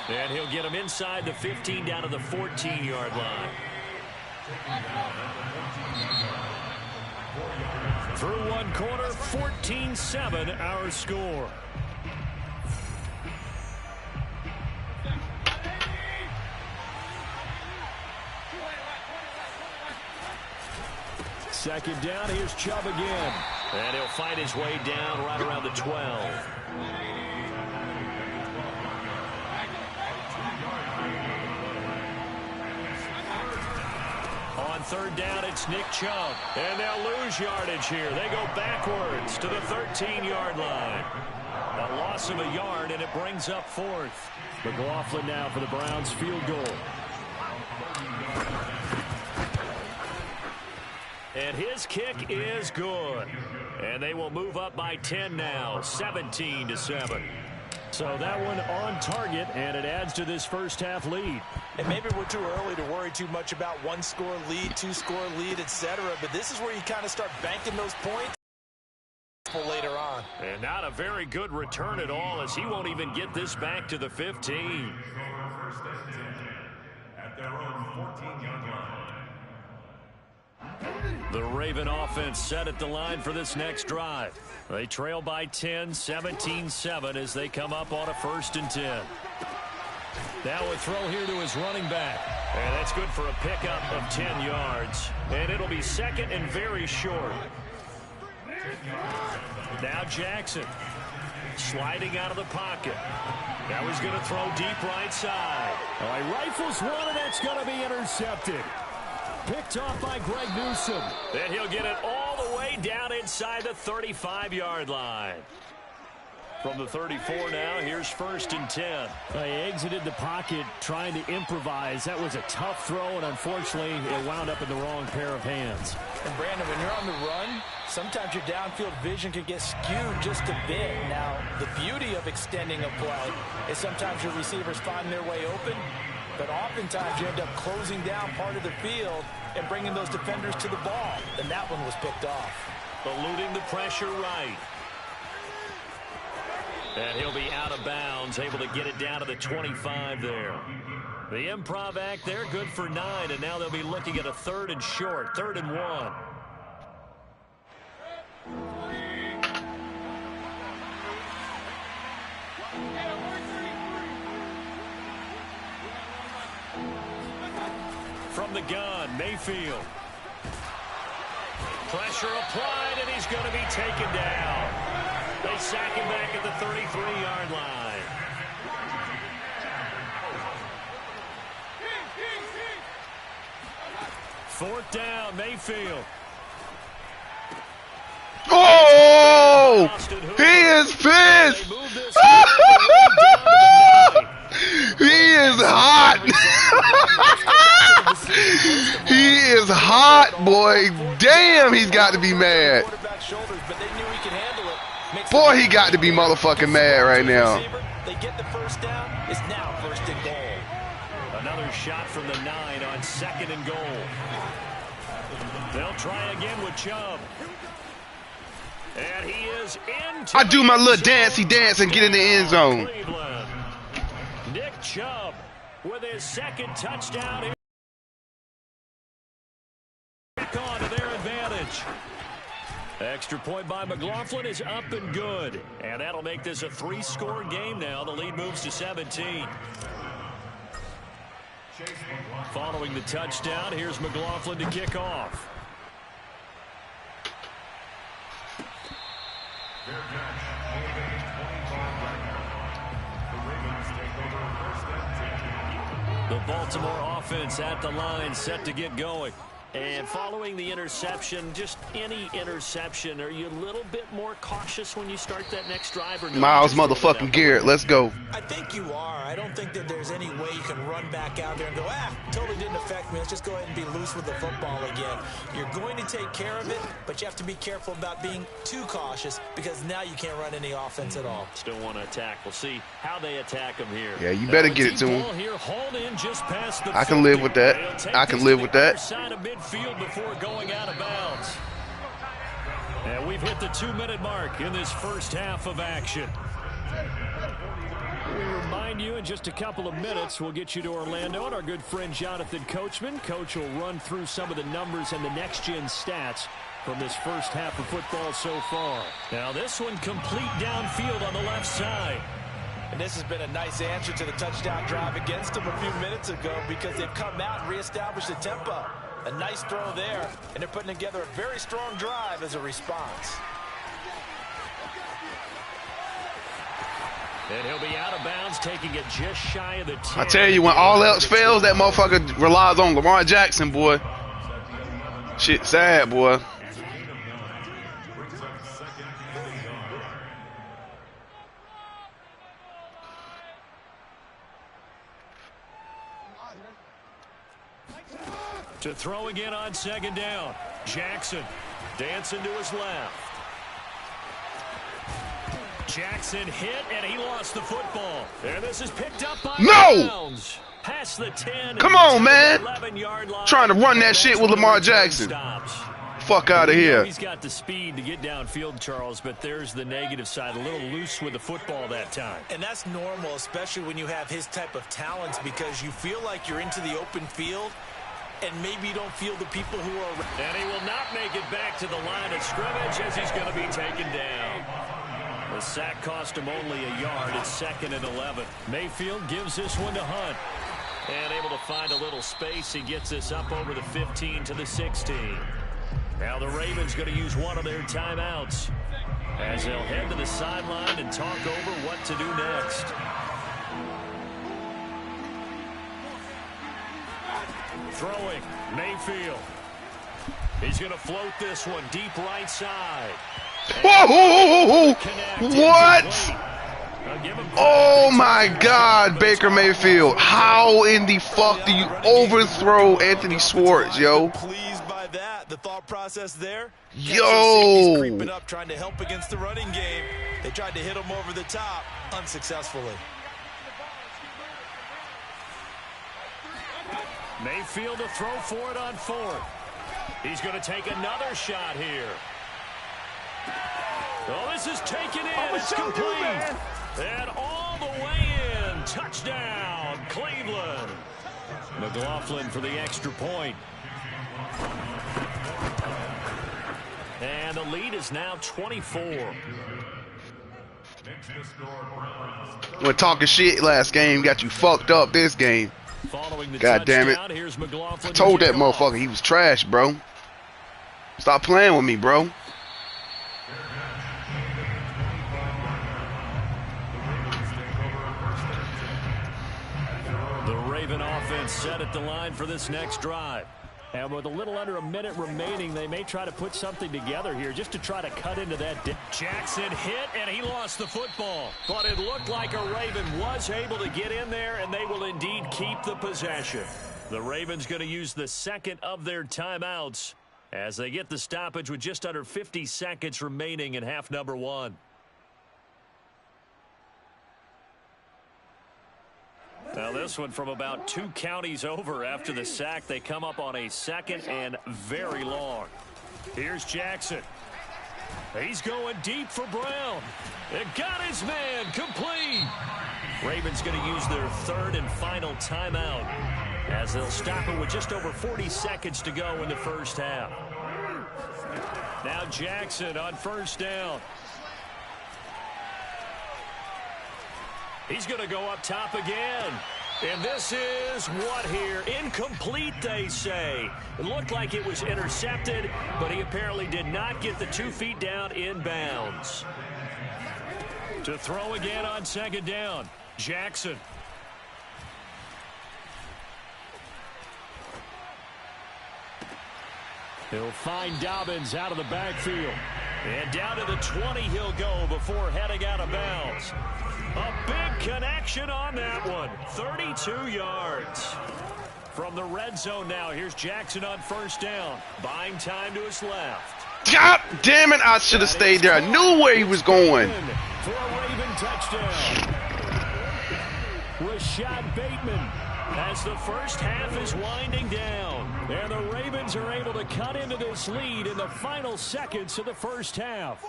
And he'll get him inside the 15 down to the 14-yard line. Through one quarter, 14-7 our score. Second down, here's Chubb again. And he'll fight his way down right around the 12. On 3rd down, it's Nick Chubb. And they'll lose yardage here. They go backwards to the 13-yard line. A loss of a yard, and it brings up 4th. McLaughlin now for the Browns field goal. And his kick is good. And they will move up by 10 now, 17-7. So that one on target, and it adds to this first half lead. And maybe we're too early to worry too much about 1-score lead, 2-score lead, etc. But this is where you kind of start banking those points later on. And not a very good return at all, as he won't even get this back to the 15. At their own 14-yard line. The Raven offense set at the line for this next drive. They trail by 10, 17-7 as they come up on a 1st and 10. Now a throw here to his running back. And that's good for a pickup of 10 yards. And it'll be 2nd and very short. Now Jackson sliding out of the pocket. Now he's going to throw deep right side. Oh, he rifles one, and that's going to be intercepted. Picked off by Greg Newsome. And he'll get it all the way down inside the 35-yard line. From the 34 now, here's 1st and 10. He exited the pocket trying to improvise. That was a tough throw, and unfortunately, it wound up in the wrong pair of hands. And Brandon, when you're on the run, sometimes your downfield vision can get skewed just a bit. Now, the beauty of extending a play is sometimes your receivers find their way open, but oftentimes you end up closing down part of the field and bringing those defenders to the ball. And that one was picked off. Eluding the pressure right. And he'll be out of bounds, able to get it down to the 25 there. The improv act there, good for 9, and now they'll be looking at a 3rd and short, 3rd and 1. gun. Mayfield. Pressure applied, and he's going to be taken down. They sack him back at the 33-yard line. Fourth down, Mayfield. Oh! He is pissed! He is hot! He is hot, boy. Damn, he's got to be mad. Boy, he got to be motherfucking mad right now. They get the first down. It's now first and goal. Another shot from the 9 on 2nd and goal. They'll try again with Chubb. And he is into I do my little dancey dance and get in the end zone. Cleveland. Nick Chubb with his 2nd touchdown. Back on to their advantage. Extra point by McLaughlin is up and good. And that'll make this a 3-score game now. The lead moves to 17. Following the touchdown, here's McLaughlin to kick off. The Baltimore offense at the line, set to get going. And following the interception, just any interception, are you a little bit more cautious when you start that next drive? Or Miles motherfucking Garrett, let's go. I think you are. I don't think that there's any way you can run back out there and go, totally didn't affect me. Let's just go ahead and be loose with the football again. You're going to take care of it, but you have to be careful about being too cautious because now you can't run any offense at all. Still want to attack. We'll see how they attack him here. Yeah, you better get it to him. I can live with that. I can live with that. Field before going out of bounds. And we've hit the 2-minute mark in this first half of action. We remind you in just a couple of minutes we'll get you to Orlando and our good friend Jonathan Coachman. Coach will run through some of the numbers and the next-gen stats from this first half of football so far. Now this one complete downfield on the left side. And this has been a nice answer to the touchdown drive against them a few minutes ago because they've come out and reestablished the tempo. A nice throw there, and they're putting together a very strong drive as a response. And he'll be out of bounds, taking it just shy of the 10. I tell you, when all else fails, that motherfucker relies on Lamar Jackson, boy. Shit sad, boy. To throw again on 2nd down. Jackson dancing to his left. Jackson hit, and he lost the football. And this is picked up by Browns. Past the 10. Come on, man. 11-yard line. Trying to run that shit with Lamar Jackson. Stops. Fuck out of here. He's got the speed to get downfield, Charles, but there's the negative side. A little loose with the football that time. And that's normal, especially when you have his type of talents, because you feel like you're into the open field, and maybe you don't feel the people who are around. And he will not make it back to the line of scrimmage as he's going to be taken down. The sack cost him only a yard. It's 2nd and 11. Mayfield gives this one to Hunt. And able to find a little space. He gets this up over the 15 to the 16. Now the Ravens going to use one of their timeouts as they'll head to the sideline and talk over what to do next. Throwing, Mayfield. He's going to float this one deep right side. Whoa! What? Oh my God, Baker Mayfield. How in the fuck do you overthrow Anthony Schwartz, yo? Pleased by that. The thought process there. Yo. Creeping up, trying to help against the running game. They tried to hit him over the top unsuccessfully. Mayfield to throw for it on 4th. He's going to take another shot here. Oh, this is taken in. It's complete. And all the way in. Touchdown, Cleveland. McLaughlin for the extra point. And the lead is now 24. When talking shit last game got you fucked up this game. Following the God damn it. touchdown, here's McLaughlin. I told that motherfucker he was trash, bro. Stop playing with me, bro. The Raven offense set at the line for this next drive. And with a little under a minute remaining, they may try to put something together here just to try to cut into that. Jackson hit, and he lost the football. But it looked like a Raven was able to get in there, and they will indeed keep the possession. The Ravens going to use the second of their timeouts as they get the stoppage with just under 50 seconds remaining in half number one. Now this one from about 2 counties over after the sack. They come up on a second and very long. Here's Jackson. He's going deep for Brown. It got his man complete. Ravens going to use their third and final timeout as they'll stop it with just over 40 seconds to go in the first half. Now Jackson on first down. He's going to go up top again. And this is what here? Incomplete, they say. It looked like it was intercepted, but he apparently did not get the 2 feet down in bounds. To throw again on second down, Jackson. He'll find Dobbins out of the backfield. And down to the 20 he'll go before heading out of bounds. A big connection on that one. 32 yards. From the red zone now, here's Jackson on first down. Buying time to his left. God damn it, I should have stayed there. I knew where he was going. For a Raven touchdown. Rashad Bateman as the first half is winding down. And the Ravens are able to cut into this lead in the final seconds of the first half.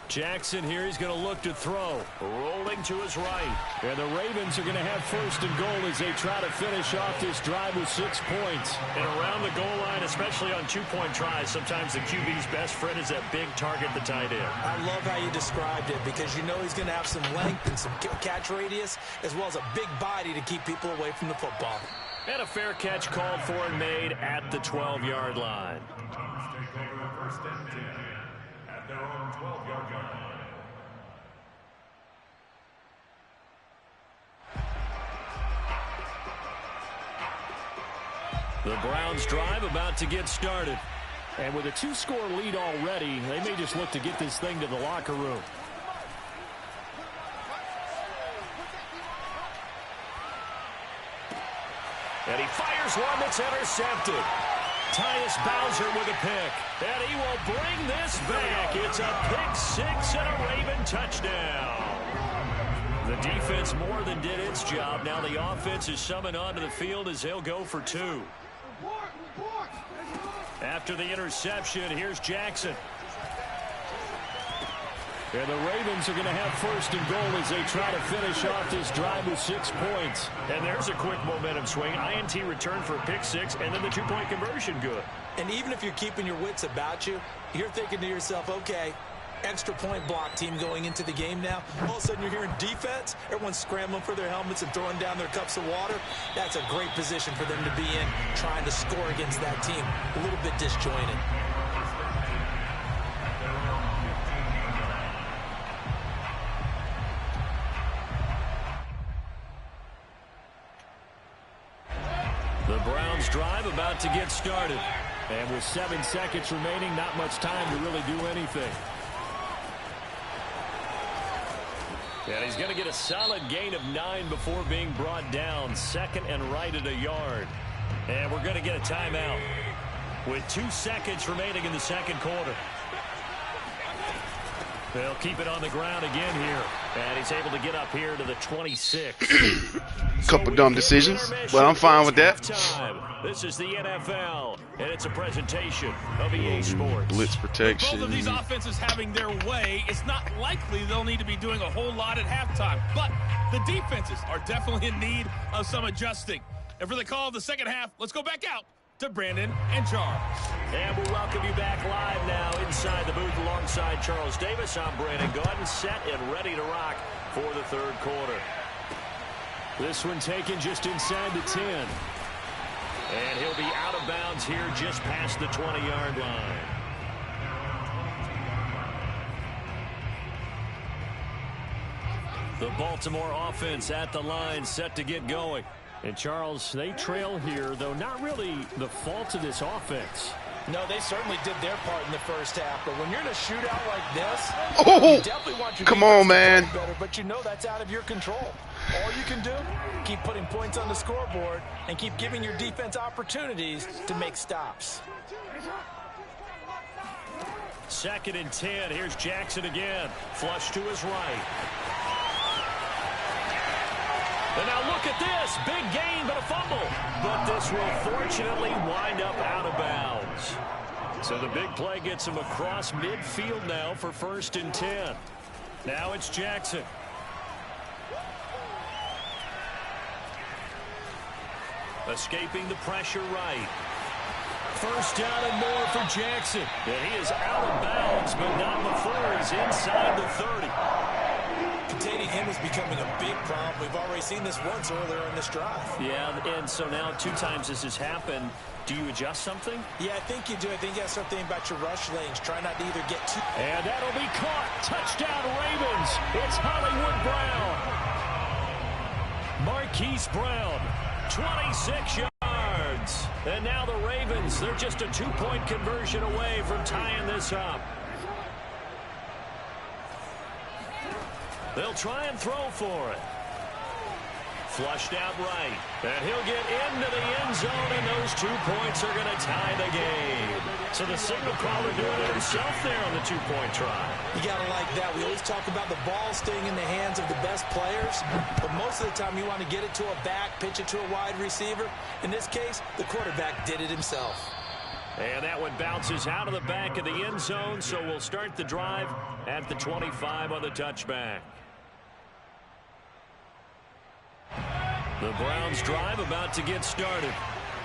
Jackson here, he's going to look to throw. Rolling to his right. And the Ravens are going to have first and goal as they try to finish off this drive with 6 points. And around the goal line, especially on 2-point tries, sometimes the QB's best friend is that big target, the tight end. I love how you described it because you know he's going to have some length and some catch radius as well as a big body to keep people away from the football. And a fair catch called for and made at the 12-yard line. Take over first and 10 at their own 12-yard line. The Browns drive about to get started. And with a 2-score lead already, they may just look to get this thing to the locker room. And he fires one that's intercepted. Tyus Bowser with a pick. And he will bring this back. It's a pick 6 and a Raven touchdown. The defense more than did its job. Now the offense is summoned onto the field as they'll go for 2. After the interception, here's Jackson. And the Ravens are going to have first and goal as they try to finish off this drive with 6 points. And there's a quick momentum swing. INT return for a pick 6, and then the 2-point conversion good. And even if you're keeping your wits about you, you're thinking to yourself, okay, extra point block team going into the game now. All of a sudden you're hearing defense. Everyone's scrambling for their helmets and throwing down their cups of water. That's a great position for them to be in, trying to score against that team. A little bit disjointed. The Browns drive about to get started. And with 7 seconds remaining, not much time to really do anything. And he's going to get a solid gain of 9 before being brought down. Second and right at a yard. And we're going to get a timeout with 2 seconds remaining in the second quarter. They'll keep it on the ground again here. And he's able to get up here to the 26. Couple dumb decisions, but I'm fine with that. This is the NFL, and it's a presentation of EA Sports. Blitz protection. With both of these offenses having their way, it's not likely they'll need to be doing a whole lot at halftime. But the defenses are definitely in need of some adjusting. And for the call of the second half, let's go back out to Brandon and Charles. And we'll welcome you back live now inside the booth alongside Charles Davis. I'm Brandon Gordon, set and ready to rock for the third quarter. This one taken just inside the 10. And he'll be out of bounds here just past the 20-yard line. The Baltimore offense at the line, set to get going. And Charles, they trail here, though not really the fault of this offense. No, they certainly did their part in the first half, but when you're in a shootout like this, Oh, you definitely want your come on, defense to man. play better, but you know that's out of your control. All you can do, keep putting points on the scoreboard and keep giving your defense opportunities to make stops. 2nd and 10. Here's Jackson again. Flush to his right. And now look at this. Big gain, but a fumble. But this will fortunately wind up out of bounds. So the big play gets him across midfield now for 1st and 10. Now it's Jackson. Escaping the pressure right. 1st down and more for Jackson. And he is out of bounds, but not before he's inside the 30. Containing him is becoming a big problem. We've already seen this once earlier in this drive. Yeah, and so now 2 times this has happened. Do you adjust something? Yeah, I think you do. I think you have something about your rush lanes. Try not to either get too... And that'll be caught. Touchdown, Ravens. It's Hollywood Brown. Marquise Brown, 26 yards. And now the Ravens, they're just a 2-point conversion away from tying this up. They'll try and throw for it. Flushed out right. And he'll get into the end zone, and those 2 points are going to tie the game. So the signal caller doing it himself there on the 2-point try. You got to like that. We always talk about the ball staying in the hands of the best players, but most of the time you want to get it to a back, pitch it to a wide receiver. In this case, the quarterback did it himself. And that one bounces out of the back of the end zone, so we'll start the drive at the 25 on the touchback. The Browns drive about to get started.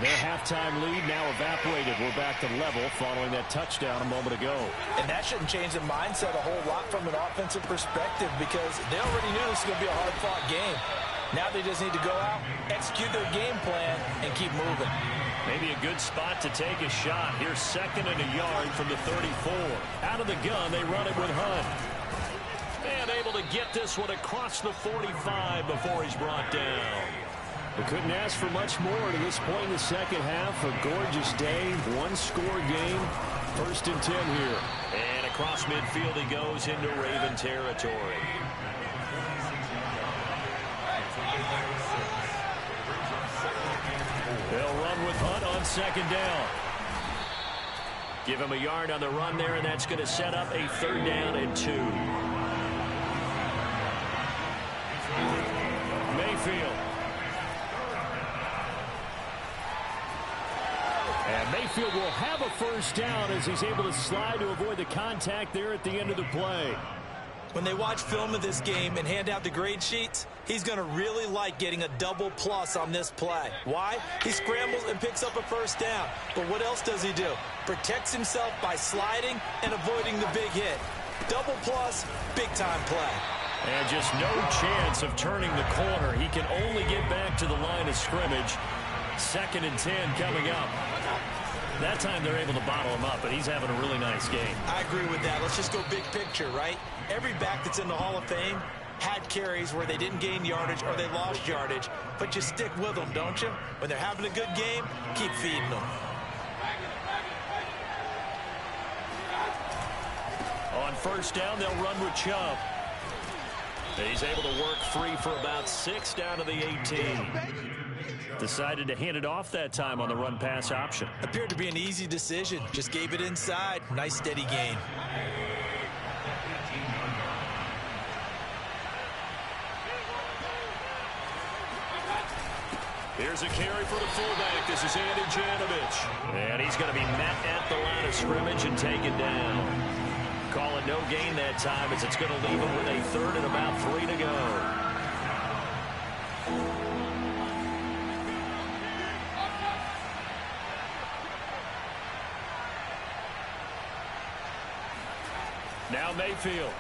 Their halftime lead now evaporated. We're back to level following that touchdown a moment ago. And that shouldn't change the mindset a whole lot from an offensive perspective because they already knew this was going to be a hard-fought game. Now they just need to go out, execute their game plan, and keep moving. Maybe a good spot to take a shot. Here's 2nd and a yard from the 34. Out of the gun, they run it with Hunt. And able to get this one across the 45 before he's brought down. We couldn't ask for much more to this point in the second half. A gorgeous day, 1-score game. 1st and 10 here. And across midfield he goes into Raven territory. They'll run with Hunt on 2nd down. Give him a yard on the run there, and that's going to set up a 3rd down and 2. Mayfield. And Mayfield will have a 1st down as he's able to slide to avoid the contact there at the end of the play. When they watch film of this game and hand out the grade sheets, he's going to really like getting a double plus on this play. Why? He scrambles and picks up a 1st down. But what else does he do? Protects himself by sliding and avoiding the big hit. Double plus, big-time play. And just no chance of turning the corner. He can only get back to the line of scrimmage. 2nd and 10 coming up. That time they're able to bottle him up, but he's having a really nice game. I agree with that. Let's just go big picture, right? Every back that's in the Hall of Fame had carries where they didn't gain yardage or they lost yardage, but you stick with them, don't you? When they're having a good game, keep feeding them. On 1st down, they'll run with Chubb. He's able to work free for about 6 down to the 18. Decided to hand it off that time on the run-pass option. Appeared to be an easy decision. Just gave it inside. Nice steady gain. Here's a carry for the fullback. This is Andy Janovich. And he's going to be met at the line of scrimmage and taken down. Call it no gain that time as it's going to leave him with a 3rd and about 3 to go. Now Mayfield.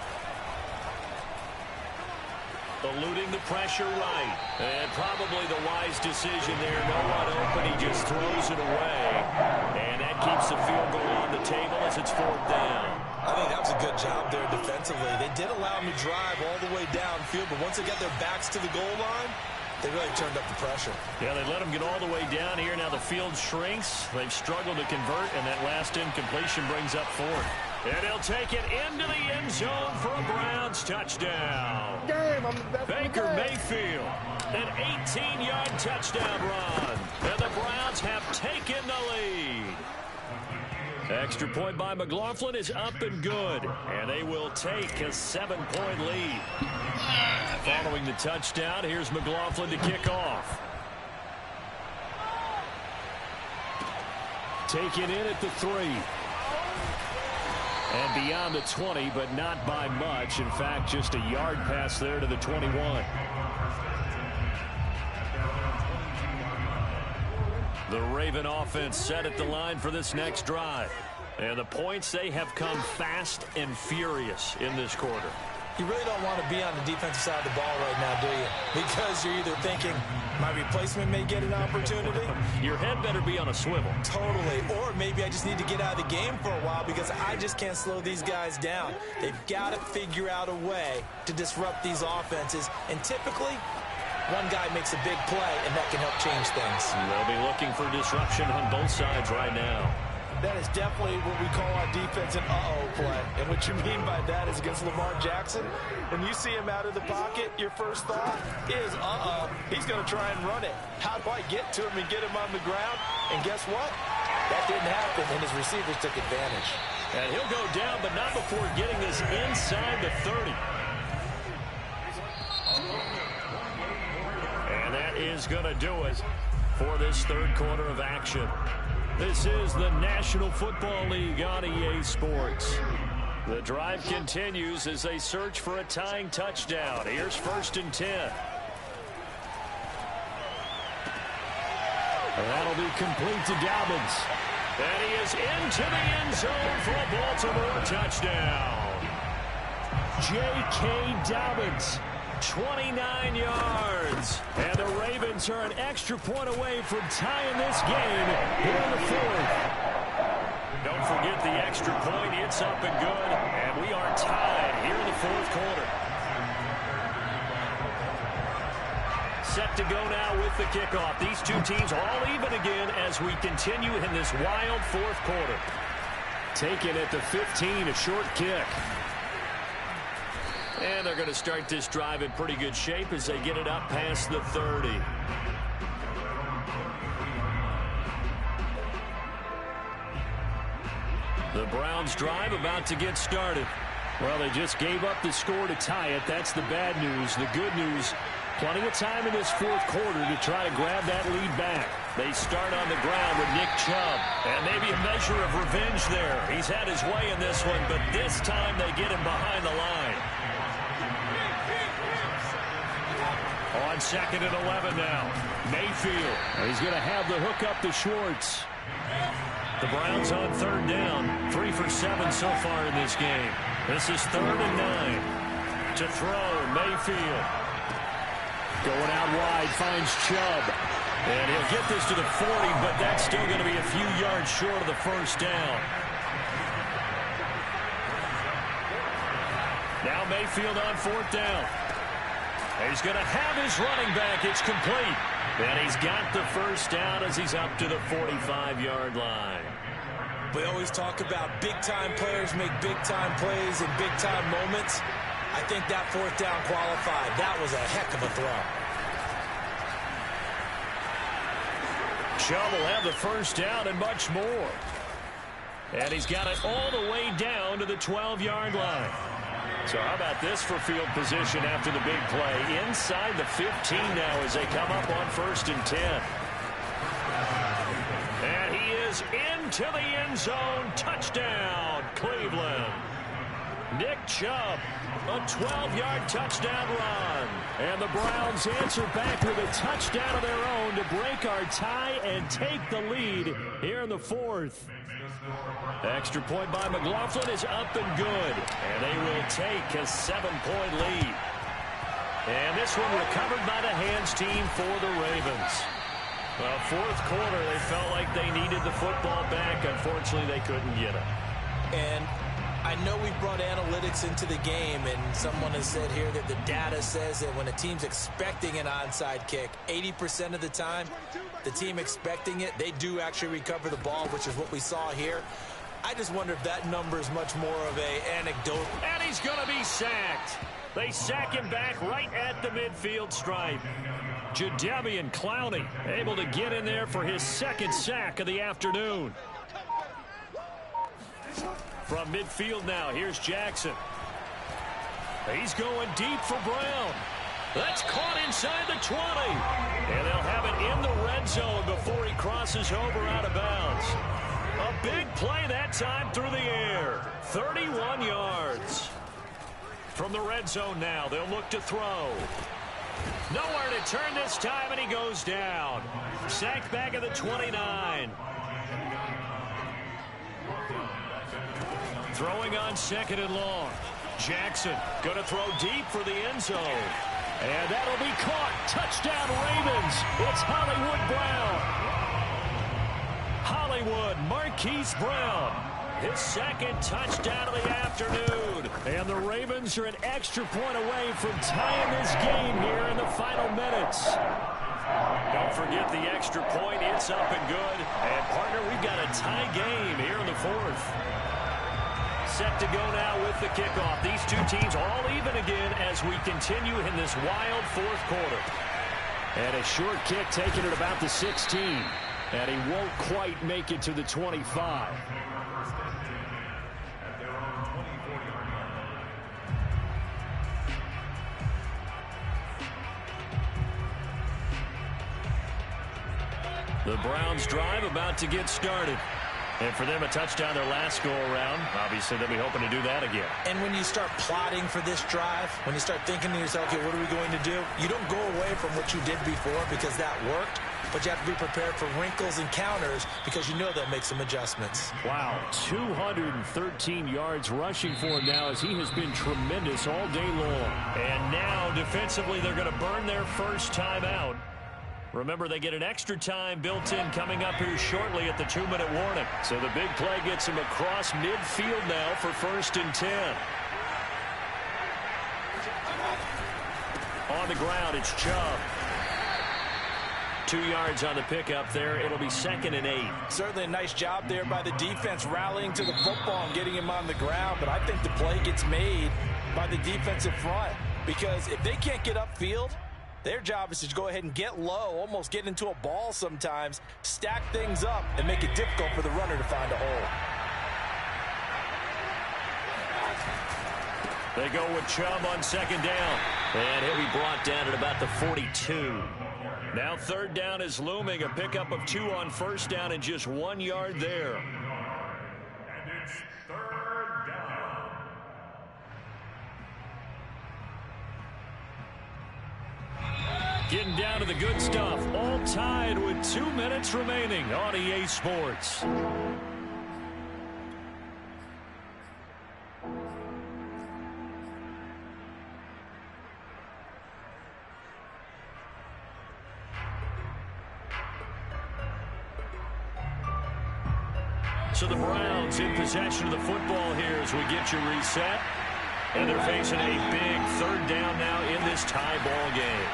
eluding the pressure right. And probably the wise decision there. No one open. He just throws it away. And that keeps the field goal on the table as it's 4th down. I think that was a good job there defensively. They did allow them to drive all the way downfield, but once they got their backs to the goal line, they really turned up the pressure. Yeah, they let them get all the way down here. Now the field shrinks. They've struggled to convert, and that last incompletion brings up 4th. And he'll take it into the end zone for a Browns touchdown. Baker Mayfield, an 18-yard touchdown run. And the Browns have taken the lead. Extra point by McLaughlin is up and good. And they will take a 7-point lead. Following the touchdown, here's McLaughlin to kick off. Taken in at the 3. And beyond the 20, but not by much. In fact, just a yard pass there to the 21. The Raven offense set at the line for this next drive. And the points, they have come fast and furious in this quarter. You really don't want to be on the defensive side of the ball right now, do you? Because you're either thinking, my replacement may get an opportunity. Your head better be on a swivel. Totally. Or maybe I just need to get out of the game for a while because I just can't slow these guys down. They've got to figure out a way to disrupt these offenses. And typically, one guy makes a big play, and that can help change things. They'll be looking for disruption on both sides right now. That is definitely what we call on defense an uh-oh play. And what you mean by that is against Lamar Jackson, when you see him out of the pocket, your first thought is, uh-oh, he's going to try and run it. How do I get to him and get him on the ground? And guess what? That didn't happen, and his receivers took advantage. And he'll go down, but not before getting this inside the 30. And that is going to do it for this third quarter of action. This is the National Football League on EA Sports. The drive continues as they search for a tying touchdown. Here's 1st and 10. And that'll be complete to Dobbins. And he is into the end zone for a Baltimore touchdown. J.K. Dobbins, 29 yards. And the Ravens are an extra point away from tying this game here in the 4th. Don't forget the extra point. It's up and good. And we are tied here in the 4th quarter. Set to go now with the kickoff. These two teams all even again as we continue in this wild 4th quarter. Taken at the 15, a short kick. And they're going to start this drive in pretty good shape as they get it up past the 30. The Browns drive about to get started. Well, they just gave up the score to tie it. That's the bad news. The good news, plenty of time in this 4th quarter to try to grab that lead back. They start on the ground with Nick Chubb. And maybe a measure of revenge there. He's had his way in this one, but this time they get him behind the line. On 2nd and 11 now. Mayfield. He's going to have the hook up to Schwartz. The Browns on 3rd down. 3 for 7 so far in this game. This is 3rd and 9. To throw, Mayfield. Going out wide, finds Chubb. And he'll get this to the 40, but that's still going to be a few yards short of the 1st down. Now Mayfield on 4th down. He's going to have his running back. It's complete. And he's got the 1st down as he's up to the 45-yard line. We always talk about big-time players make big-time plays in big-time moments. I think that 4th down qualified. That was a heck of a throw. Chubb will have the 1st down and much more. And he's got it all the way down to the 12-yard line. So how about this for field position after the big play? Inside the 15 now as they come up on 1st and 10. And he is into the end zone. Touchdown, Cleveland. Nick Chubb, a 12-yard touchdown run. And the Browns answer back with a touchdown of their own to break our tie and take the lead here in the 4th. Extra point by McLaughlin is up and good. And they will take a 7-point lead. And this one recovered by the hands team for the Ravens. Well, fourth quarter, they felt like they needed the football back. Unfortunately, they couldn't get it. And I know we brought analytics into the game, and someone has said here that the data says that when a team's expecting an onside kick, 80% of the time, the team expecting it, they do actually recover the ball, which is what we saw here. I just wonder if that number is much more of an anecdote. And he's going to be sacked. They sack him back right at the midfield stripe. Jadeveon Clowney able to get in there for his second sack of the afternoon. From midfield now, here's Jackson. He's going deep for Brown. That's caught inside the 20. And they'll have it in the red zone before he crosses over out of bounds. A big play that time through the air. 31 yards. From the red zone now, they'll look to throw. Nowhere to turn this time, and he goes down. Sacked back at the 29. Throwing on second and long. Jackson going to throw deep for the end zone. And that'll be caught. Touchdown Ravens. It's Hollywood Brown. Hollywood Marquise Brown. His second touchdown of the afternoon. And the Ravens are an extra point away from tying this game here in the final minutes. Don't forget the extra point. It's up and good. And, partner, we've got a tie game here in the fourth. Set to go now with the kickoff. These two teams all even again as we continue in this wild fourth quarter. And a short kick taken at about the 16. And he won't quite make it to the 25. The Browns drive about to get started. And for them, a touchdown their last go-around. Obviously, they'll be hoping to do that again. And when you start plotting for this drive, when you start thinking to yourself, okay, what are we going to do? You don't go away from what you did before because that worked, but you have to be prepared for wrinkles and counters because you know they'll make some adjustments. Wow, 213 yards rushing for him now as he has been tremendous all day long. And now, defensively, they're going to burn their first time out. Remember, they get an extra time built in coming up here shortly at the 2-minute warning. So the big play gets him across midfield now for 1st and 10. On the ground, it's Chubb. 2 yards on the pickup there. It'll be 2nd and 8. Certainly a nice job there by the defense rallying to the football and getting him on the ground. But I think the play gets made by the defensive front because if they can't get upfield, their job is to go ahead and get low, almost get into a ball sometimes, stack things up, and make it difficult for the runner to find a hole. They go with Chubb on 2nd down. And he'll be brought down at about the 42. Now 3rd down is looming. A pickup of 2 on 1st down and just 1 yard there. And it's 3rd down. Getting down to the good stuff. All tied with 2 minutes remaining on EA Sports. So the Browns in possession of the football here as we get you reset. And they're facing a big 3rd down now in this tie ball game.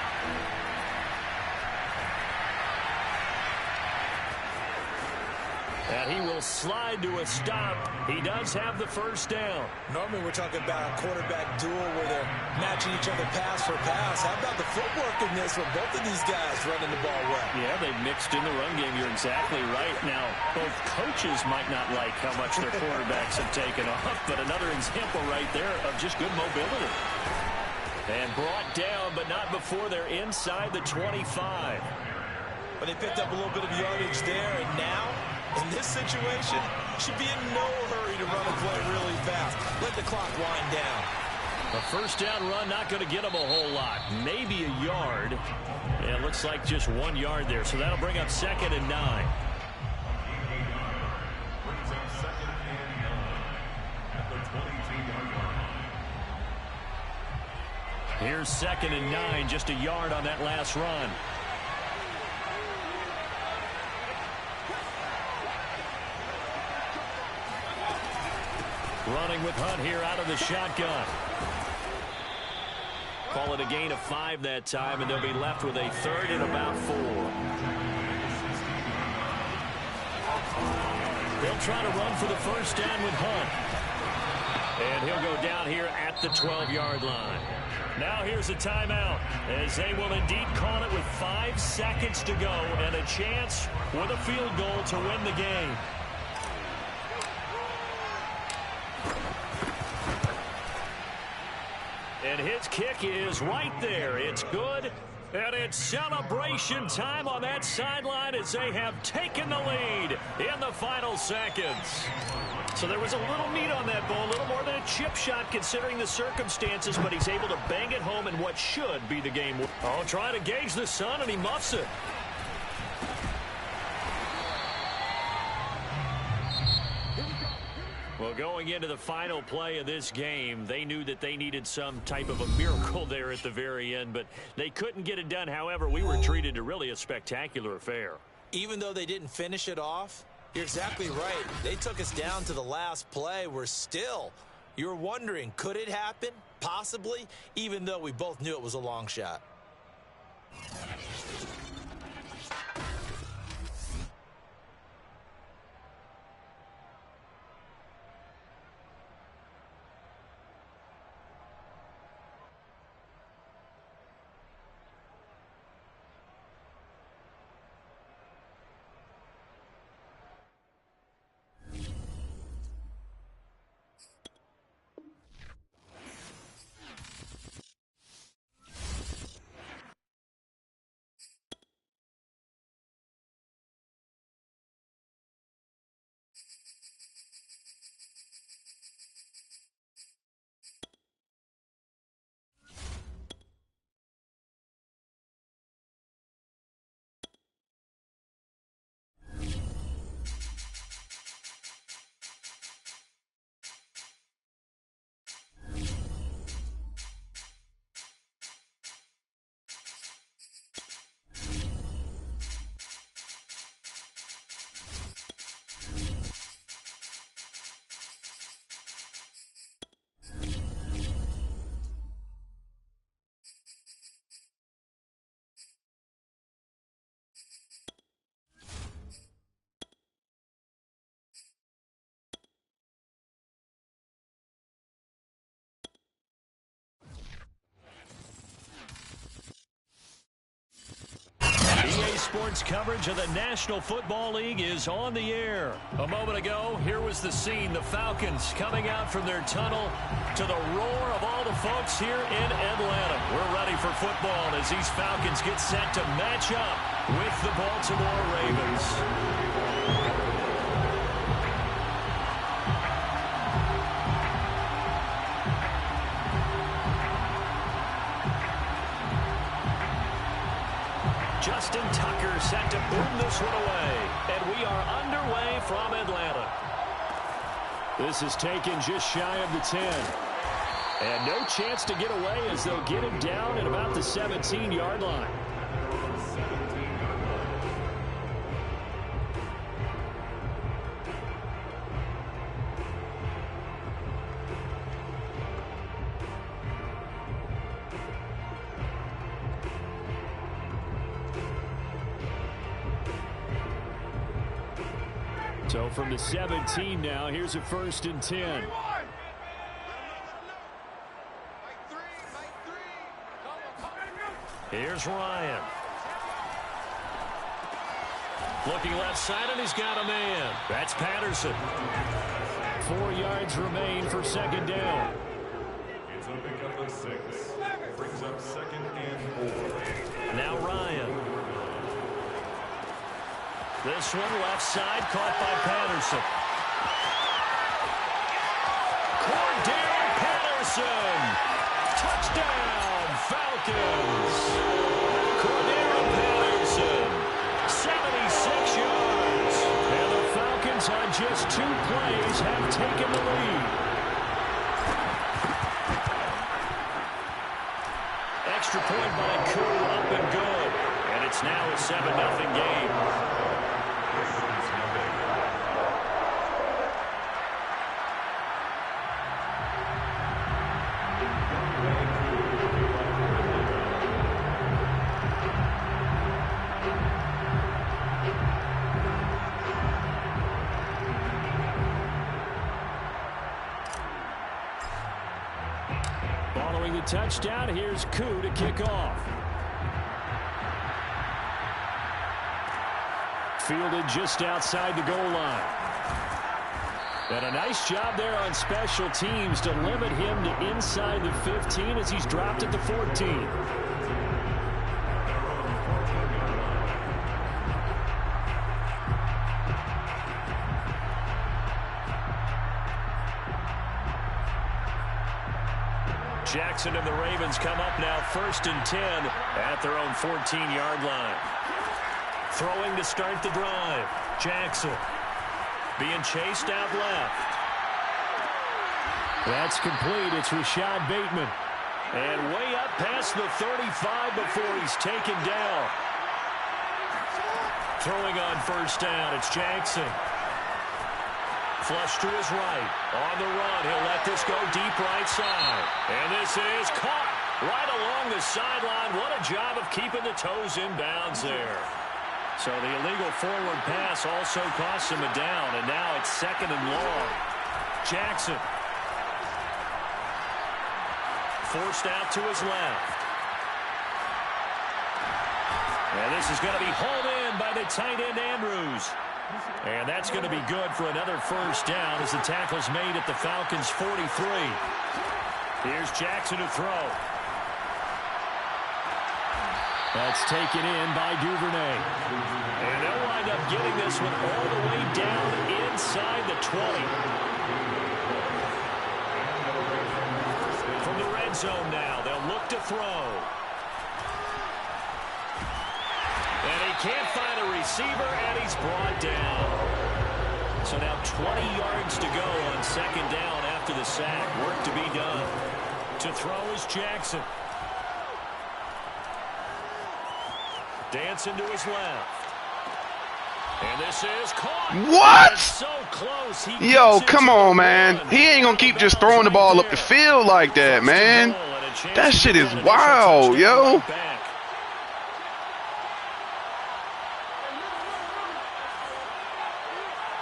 And he will slide to a stop. He does have the 1st down. Normally we're talking about a quarterback duel where they're matching each other pass for pass. How about the footwork in this with both of these guys running the ball well? Yeah, they've mixed in the run game. You're exactly right. Now, both coaches might not like how much their quarterbacks have taken off, but another example right there of just good mobility. And brought down, but not before they're inside the 25. But they picked up a little bit of yardage there, and now, in this situation, should be in no hurry to run a play really fast. Let the clock wind down. A 1st down run not going to get him a whole lot. Maybe a yard. Yeah, it looks like just 1 yard there. So that'll bring up 2nd and 9. Brings up 2nd and 9 at the 22-yard line. Here's 2nd and 9, just a yard on that last run. Running with Hunt here out of the shotgun. Call it a gain of 5 that time, and they'll be left with a 3rd and about 4. They'll try to run for the first down with Hunt. And he'll go down here at the 12-yard line. Now here's a timeout, as they will indeed call it with 5 seconds to go and a chance with a field goal to win the game. And his kick is right there. It's good. And it's celebration time on that sideline as they have taken the lead in the final seconds. So there was a little meat on that ball, a little more than a chip shot considering the circumstances, but he's able to bang it home in what should be the game. Oh, trying to gauge the sun, and he muffs it. Well, going into the final play of this game, they knew that they needed some type of a miracle there at the very end, but they couldn't get it done. However, we were treated to really a spectacular affair. Even though they didn't finish it off, you're exactly right. They took us down to the last play. You're wondering, could it happen? Possibly, even though we both knew it was a long shot. EA Sports coverage of the National Football League is on the air. A moment ago, here was the scene. The Falcons coming out from their tunnel to the roar of all the folks here in Atlanta. We're ready for football as these Falcons get set to match up with the Baltimore Ravens. Justin Tucker set to boom this one away. And we are underway from Atlanta. This is taken just shy of the 10. And no chance to get away as they'll get him down at about the 17-yard line. So from the 17 now, here's a 1st and 10. Here's Ryan. Looking left side, and he's got a man. That's Patterson. 4 yards remain for 2nd down. It's a pickup of 6. Brings up 2nd and 4. Now Ryan. This one left side, caught by Patterson. Cordell Patterson. Touchdown, Falcons. Cordell Patterson, 76 yards. And the Falcons on just 2 plays have taken the lead. a 7-0 game. Following the touchdown, here's Koo to kick off. Fielded just outside the goal line. And a nice job there on special teams to limit him to inside the 15 as he's dropped at the 14. Jackson and the Ravens come up now 1st and 10 at their own 14-yard line. Throwing to start the drive. Jackson being chased out left. That's complete. It's Rashad Bateman. And way up past the 35 before he's taken down. Throwing on 1st down. It's Jackson. Flush to his right. On the run. He'll let this go deep right side. And this is caught right along the sideline. What a job of keeping the toes in bounds there. So the illegal forward pass also costs him a down. And now it's 2nd and long. Jackson. Forced out to his left. And this is going to be hauled in by the tight end Andrews. And that's going to be good for another 1st down as the tackle's made at the Falcons' 43. Here's Jackson to throw. That's taken in by Duvernay. And they'll wind up getting this one all the way down inside the 20. From the red zone now, they'll look to throw. And he can't find a receiver, and he's brought down. So now 20 yards to go on 2nd down after the sack. Work to be done. To throw is Jackson. Dancing to his left. And this is caught. What? So close. Yo, come on, man. He ain't going to keep just throwing the ball up the field like that, man. That shit is wild, yo.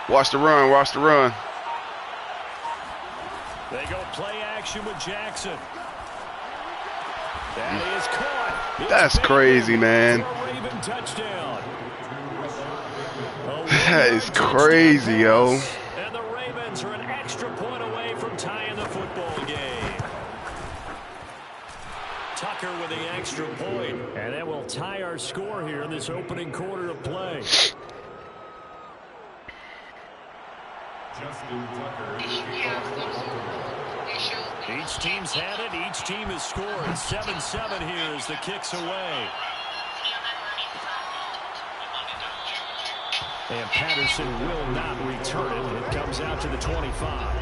Watch the run, watch the run. They go play action with Jackson. That is caught. That's crazy, man. That is crazy, yo. And the Ravens are an extra point away from tying the football game. Tucker with the extra point. And that will tie our score here in this opening quarter of play. Each team's had it. Each team has scored. 7-7 here as the kick's away. And Patterson will not return it. It comes out to the 25.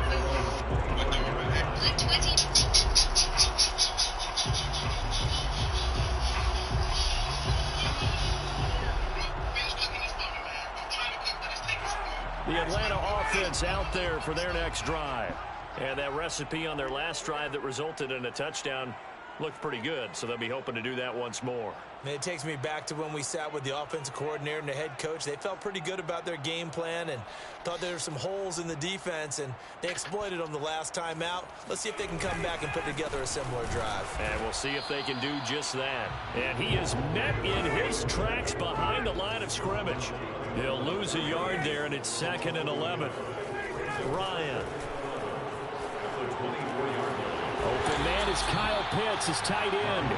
The Atlanta offense out there for their next drive. And that recipe on their last drive that resulted in a touchdown looked pretty good, so they'll be hoping to do that once more. And it takes me back to when we sat with the offensive coordinator and the head coach. They felt pretty good about their game plan and thought there were some holes in the defense, and they exploited them the last time out. Let's see if they can come back and put together a similar drive. And we'll see if they can do just that. And he is met in his tracks behind the line of scrimmage. He'll lose a yard there, and it's 2nd and 11. Ryan. Open man is Kyle Pitts, his tight end.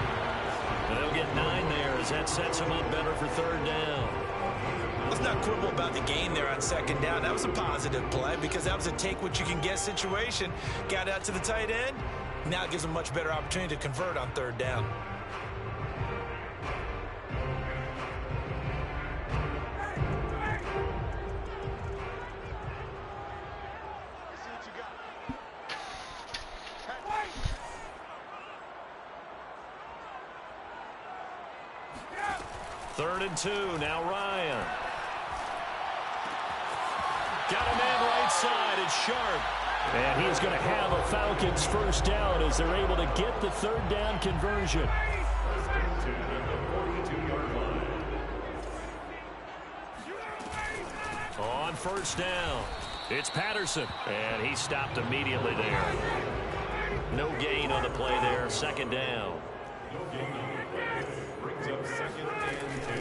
They'll get 9 there as that sets him up better for 3rd down. Let's not quibble about the gain there on 2nd down. That was a positive play because that was a take-what-you-can-get situation. Got out to the tight end. Now it gives them a much better opportunity to convert on 3rd down. 3rd and 2. Now Ryan. Got a man right side. It's Sharp. And he's going to have a Falcons first down as they're able to get the 3rd down conversion. On 1st down, it's Patterson. And he stopped immediately there. No gain on the play there. 2nd down.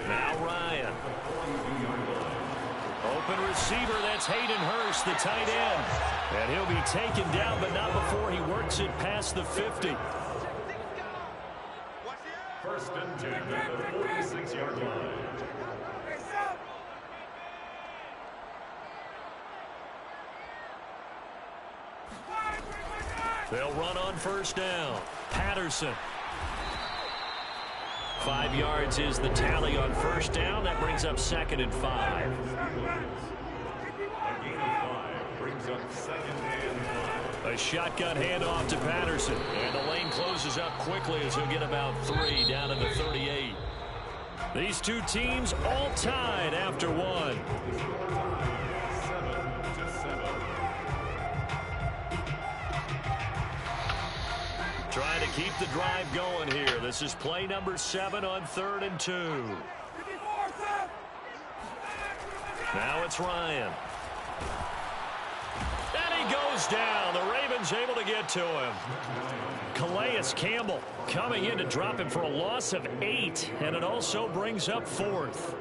Now Ryan. Open receiver, that's Hayden Hurst, the tight end. And he'll be taken down, but not before he works it past the 50. 1st and 10 at the 46-yard line. They'll run on 1st down. Patterson. 5 yards is the tally on 1st down. That brings up 2nd and 5. A gain of 5 brings up 2nd and 5. A shotgun handoff to Patterson. And the lane closes up quickly as he'll get about 3 down to the 38. These two teams all tied after 1. 7-7. Trying to keep the drive going here. This is play number 7 on 3rd and 2. Now it's Ryan. And he goes down. The Ravens able to get to him. Calais Campbell coming in to drop him for a loss of 8. And it also brings up 4th.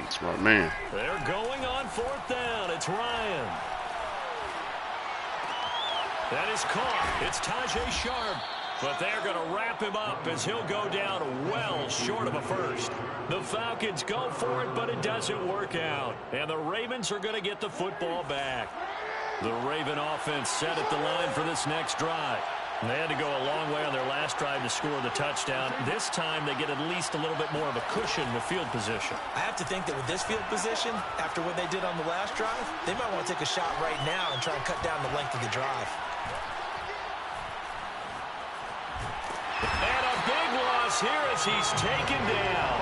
Smart man. They're going on 4th down. It's Ryan. That is caught. It's Tajay Sharp. But they're going to wrap him up as he'll go down well short of a first. The Falcons go for it, but it doesn't work out. And the Ravens are going to get the football back. The Raven offense set at the line for this next drive. They had to go a long way on their last drive to score the touchdown. This time they get at least a little bit more of a cushion with field position. I have to think that with this field position, after what they did on the last drive, they might want to take a shot right now and try and cut down the length of the drive. And a big loss here as he's taken down.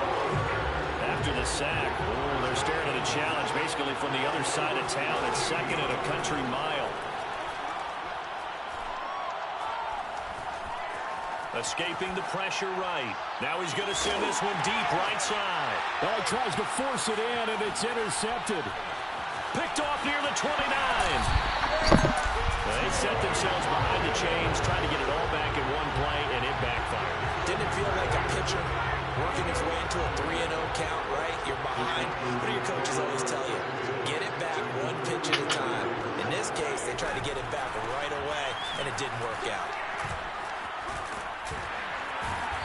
After the sack, they're staring at a challenge basically from the other side of town. It's 2nd and a country mile. Escaping the pressure right. Now he's going to send this one deep right side. Oh, he tries to force it in, and it's intercepted. Picked off near the 29. They set themselves behind the chains, trying to get it all back in one play, and it backfired. Didn't it feel like a pitcher working its way into a 3-0 count, right? You're behind. What do your coaches always tell you? Get it back one pitch at a time. In this case, they tried to get it back right away, and it didn't work out.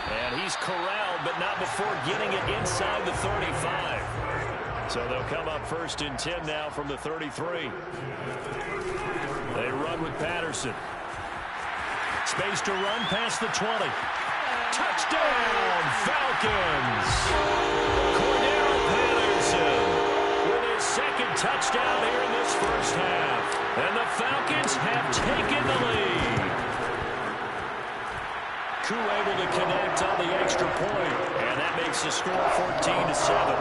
And he's corralled, but not before getting it inside the 35. So they'll come up 1st and 10 now from the 33. They run with Patterson. Space to run past the 20. Touchdown, Falcons! Cordell Patterson with his 2nd touchdown here in this first half. And the Falcons have taken the lead. Koo able to connect on the extra point, and that makes the score 14-7.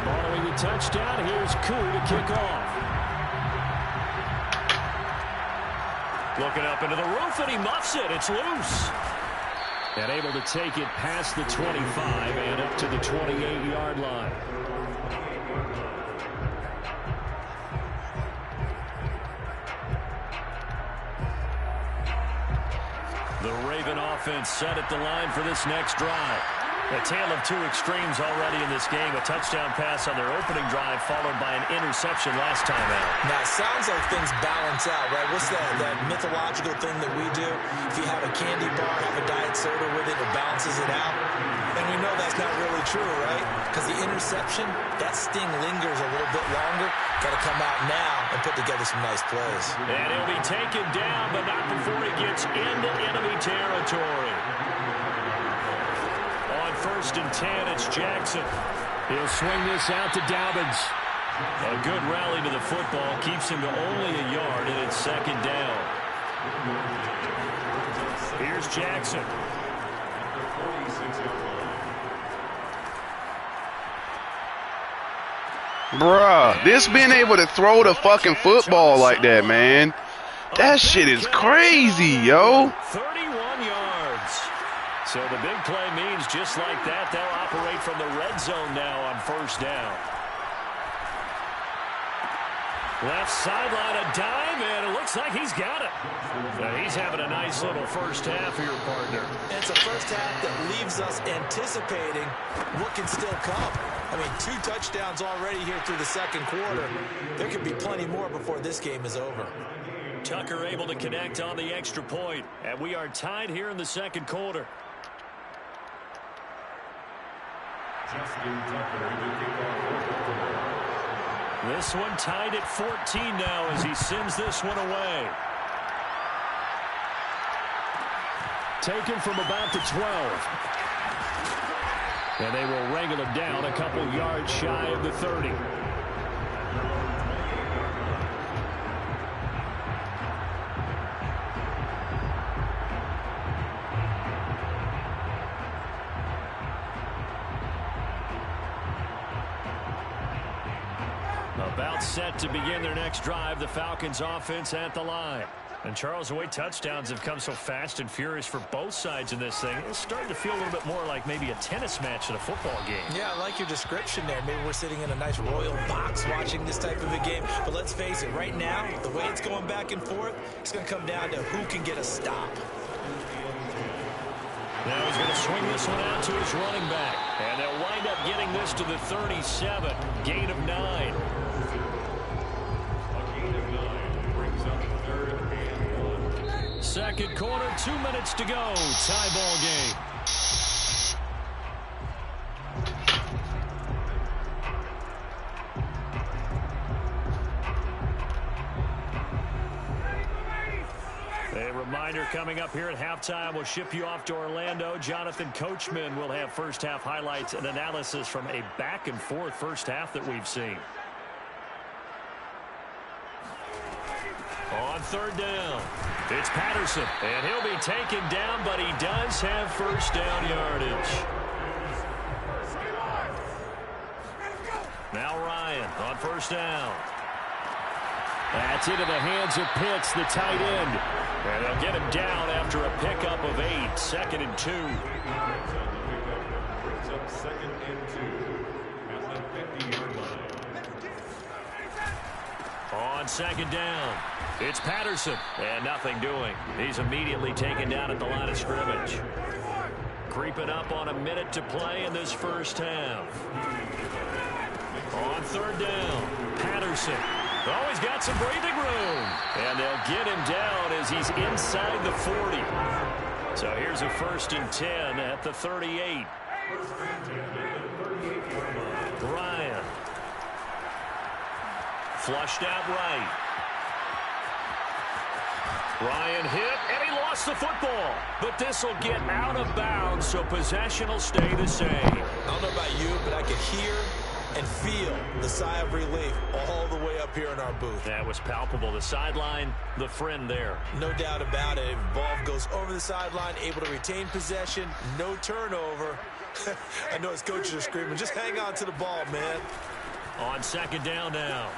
Following the touchdown, here's Koo to kick off. Looking up into the roof, and he muffs it. It's loose. And able to take it past the 25 and up to the 28-yard line. The Raven offense set at the line for this next drive. A tale of two extremes already in this game. A touchdown pass on their opening drive followed by an interception last time out. Now, it sounds like things balance out, right? What's that mythological thing that we do? If you have a candy bar, have a diet soda with it, it balances it out. And we know that's not really true, right? Because the interception, that sting lingers a little bit longer. Got to come out now and put together some nice plays. And he'll be taken down, but not before he gets into enemy territory. On 1st and 10. It's Jackson. He'll swing this out to Dobbins. A good rally to the football keeps him to only a yard, and it's 2nd down. Here's Jackson. Bruh, this being able to throw the fucking football like that, man. That shit is crazy, yo. 31 yards. So the big play means just like that, they'll operate from the red zone now on 1st down. Left sideline, a dive, and it looks like he's got it. He's having a nice little first half for your partner. It's a first half that leaves us anticipating what can still come. I mean, 2 touchdowns already here through the 2nd quarter. There could be plenty more before this game is over. Tucker able to connect on the extra point, and we are tied here in the 2nd quarter. This one tied at 14 now as he sends this one away. Taken from about the 12. And they will wrangle him down a couple yards shy of the 30. About set to begin their next drive, the Falcons offense at the line. And Charles, the way touchdowns have come so fast and furious for both sides in this thing, it's starting to feel a little bit more like maybe a tennis match in a football game. Yeah, I like your description there. Maybe we're sitting in a nice royal box watching this type of a game. But let's face it, right now, the way it's going back and forth, it's going to come down to who can get a stop. Now he's going to swing this one out to his running back. And they'll wind up getting this to the 37. Gain of 9. 2nd quarter, 2 minutes to go. Tie ball game. A reminder coming up here at halftime. We'll ship you off to Orlando. Jonathan Coachman will have first half highlights and analysis from a back and forth first half that we've seen. On 3rd down, it's Patterson, and he'll be taken down, but he does have first down yardage. Now Ryan on 1st down. That's into the hands of Pitts, the tight end. And they'll get him down after a pickup of 8, 2nd and 2. Brings up 2nd and 2 at the 50-yard line. On 2nd down, it's Patterson, and nothing doing. He's immediately taken down at the line of scrimmage. Creeping up on a minute to play in this first half. On 3rd down, Patterson. Oh, he's got some breathing room. And they'll get him down as he's inside the 40. So here's a 1st and 10 at the 38. Ryan. Flushed out right. Ryan hit, and he lost the football. But this will get out of bounds, so possession will stay the same. I don't know about you, but I could hear and feel the sigh of relief all the way up here in our booth. That was palpable. The sideline, the friend there. No doubt about it. If the ball goes over the sideline, able to retain possession, no turnover. I know his coaches are screaming, just hang on to the ball, man. On 2nd down now,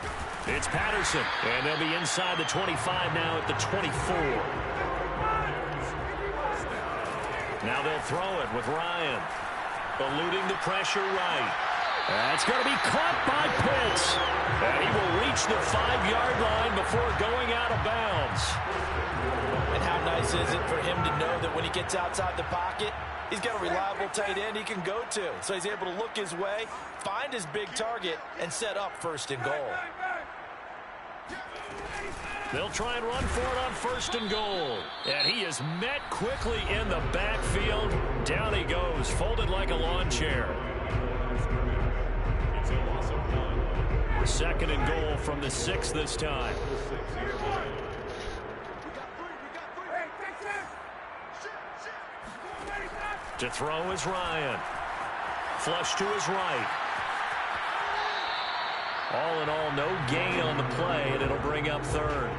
it's Patterson, and they'll be inside the 25 now at the 24. Now they'll throw it with Ryan, eluding the pressure right. That's going to be caught by Pitts, and he will reach the 5-yard line before going out of bounds. And how nice is it for him to know that when he gets outside the pocket, he's got a reliable tight end he can go to. So he's able to look his way, find his big target, and set up 1st and goal. They'll try and run for it on 1st and goal. And he is met quickly in the backfield. Down he goes, folded like a lawn chair. 2nd and goal from the 6 this time. To throw is Ryan. Flush to his right. All in all, no gain on the play, and it'll bring up third.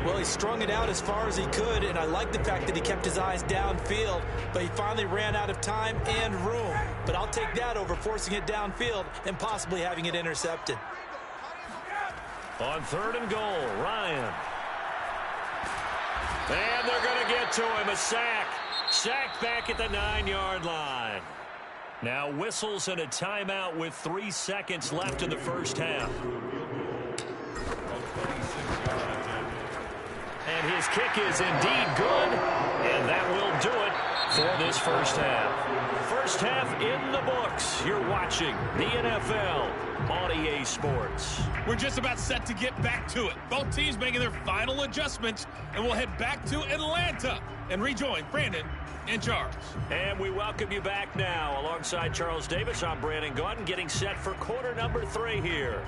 Well, he strung it out as far as he could, and I like the fact that he kept his eyes downfield, but he finally ran out of time and room. But I'll take that over forcing it downfield and possibly having it intercepted. On 3rd and goal, Ryan. And they're going to get to him, a sack. Sacked back at the 9-yard line. Now whistles and a timeout with 3 seconds left in the first half. And his kick is indeed good, and that will do it for this first half. First half in the books. You're watching the NFL on EA Sports. We're just about set to get back to it. Both teams making their final adjustments, and we'll head back to Atlanta and rejoin Brandon and Charles. And we welcome you back now. Alongside Charles Davis, I'm Brandon Gaudin, getting set for quarter number 3 here.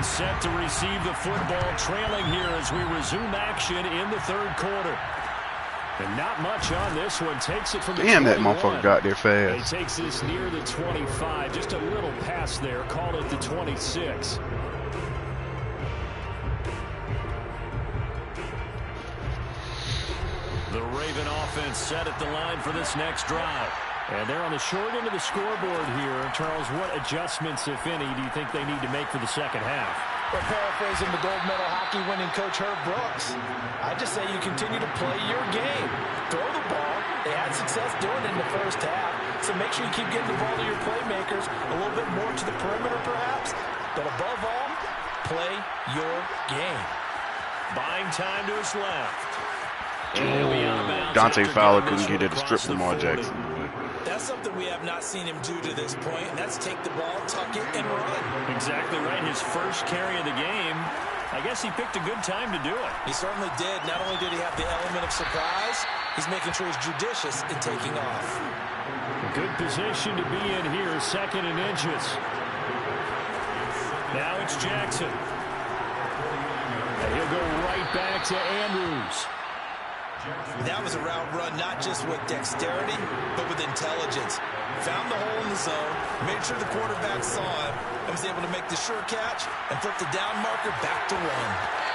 Set to receive the football, trailing here as we resume action in the 3rd quarter. And not much on this one. Takes it from the 21. That motherfucker got there fast. He takes this near the 25. Just a little pass there. Call it the 26. The Raven offense set at the line for this next drive. And they're on the short end of the scoreboard here. Charles, what adjustments, if any, do you think they need to make for the second half? Well, paraphrasing the gold medal hockey winning coach Herb Brooks, I just say you continue to play your game. Throw the ball. They had success doing it in the first half. So make sure you keep getting the ball to your playmakers a little bit more to the perimeter perhaps. But above all, play your game. Buying time to his left. And Dante Fowler couldn't get it to strip Lamar Jackson. That's something we have not seen him do to this point, and that's take the ball, tuck it, and run. Exactly right. His first carry of the game, I guess he picked a good time to do it. He certainly did. Not only did he have the element of surprise, he's making sure he's judicious in taking off. A good position to be in here, 2nd and inches. Now it's Jackson. And he'll go right back to Andrews. That was a route run not just with dexterity, but with intelligence. Found the hole in the zone, made sure the quarterback saw him, and was able to make the sure catch and flip the down marker back to 1.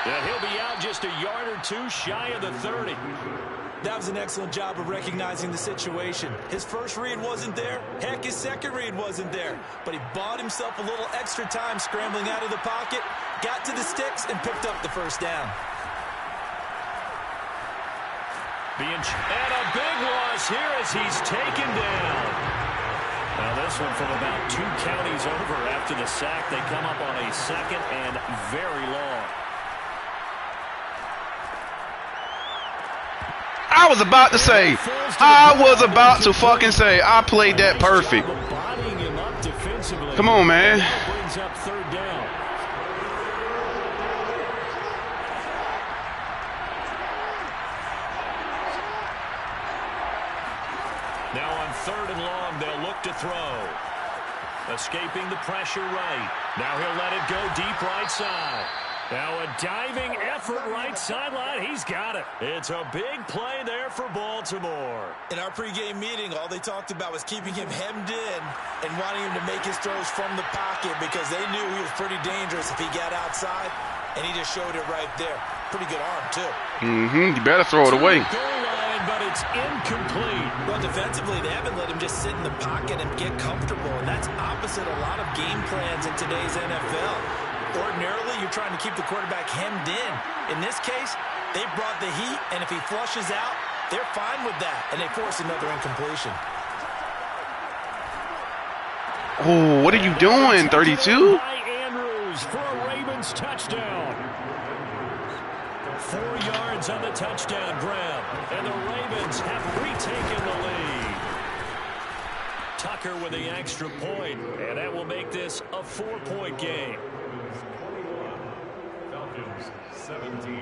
Yeah, he'll be out just a yard or 2 shy of the 30. That was an excellent job of recognizing the situation. His first read wasn't there. Heck, his second read wasn't there. But he bought himself a little extra time scrambling out of the pocket, got to the sticks, and picked up the first down. And a big loss here as he's taken down. Now this one from about 2 counties over after the sack. They come up on a 2nd and very long. I was about to fucking say, I played that perfect. Come on, man. Brings up 3rd down. Now on 3rd and long, they'll look to throw. Escaping the pressure right. Now he'll let it go deep right side. Now a diving effort right sideline. He's got it. It's a big play there for Baltimore. In our pregame meeting, all they talked about was keeping him hemmed in and wanting him to make his throws from the pocket because they knew he was pretty dangerous if he got outside, and he just showed it right there. Pretty good arm, too. You better throw it away. Goal line, but it's incomplete. Well, defensively, they haven't let him just sit in the pocket and get comfortable, and that's opposite a lot of game plans in today's NFL. Ordinarily, you're trying to keep the quarterback hemmed in. In this case, they brought the heat, and if he flushes out, they're fine with that, and they force another incompletion. Oh, what are you doing, 32? Andrews for a Ravens touchdown. 4 yards on the touchdown grab, and the Ravens have retaken the lead. Tucker with the extra point, and that will make this a 4-point game. Falcons 17.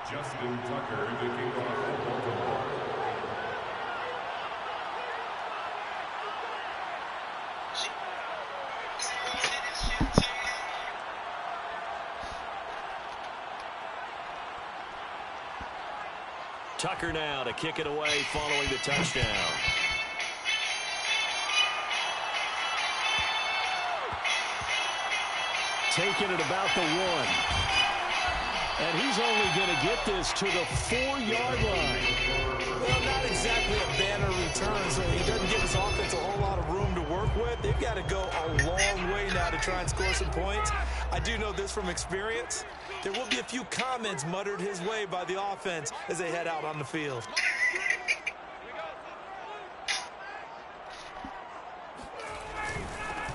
Justin Tucker to kick off for Baltimore. Tucker now to kick it away following the touchdown. Taking it about the 1. And he's only going to get this to the 4-yard line. Well, not exactly a banner return, so he doesn't give his offense a whole lot of room to work with. They've got to go a long way now to try and score some points. I do know this from experience. There will be a few comments muttered his way by the offense as they head out on the field.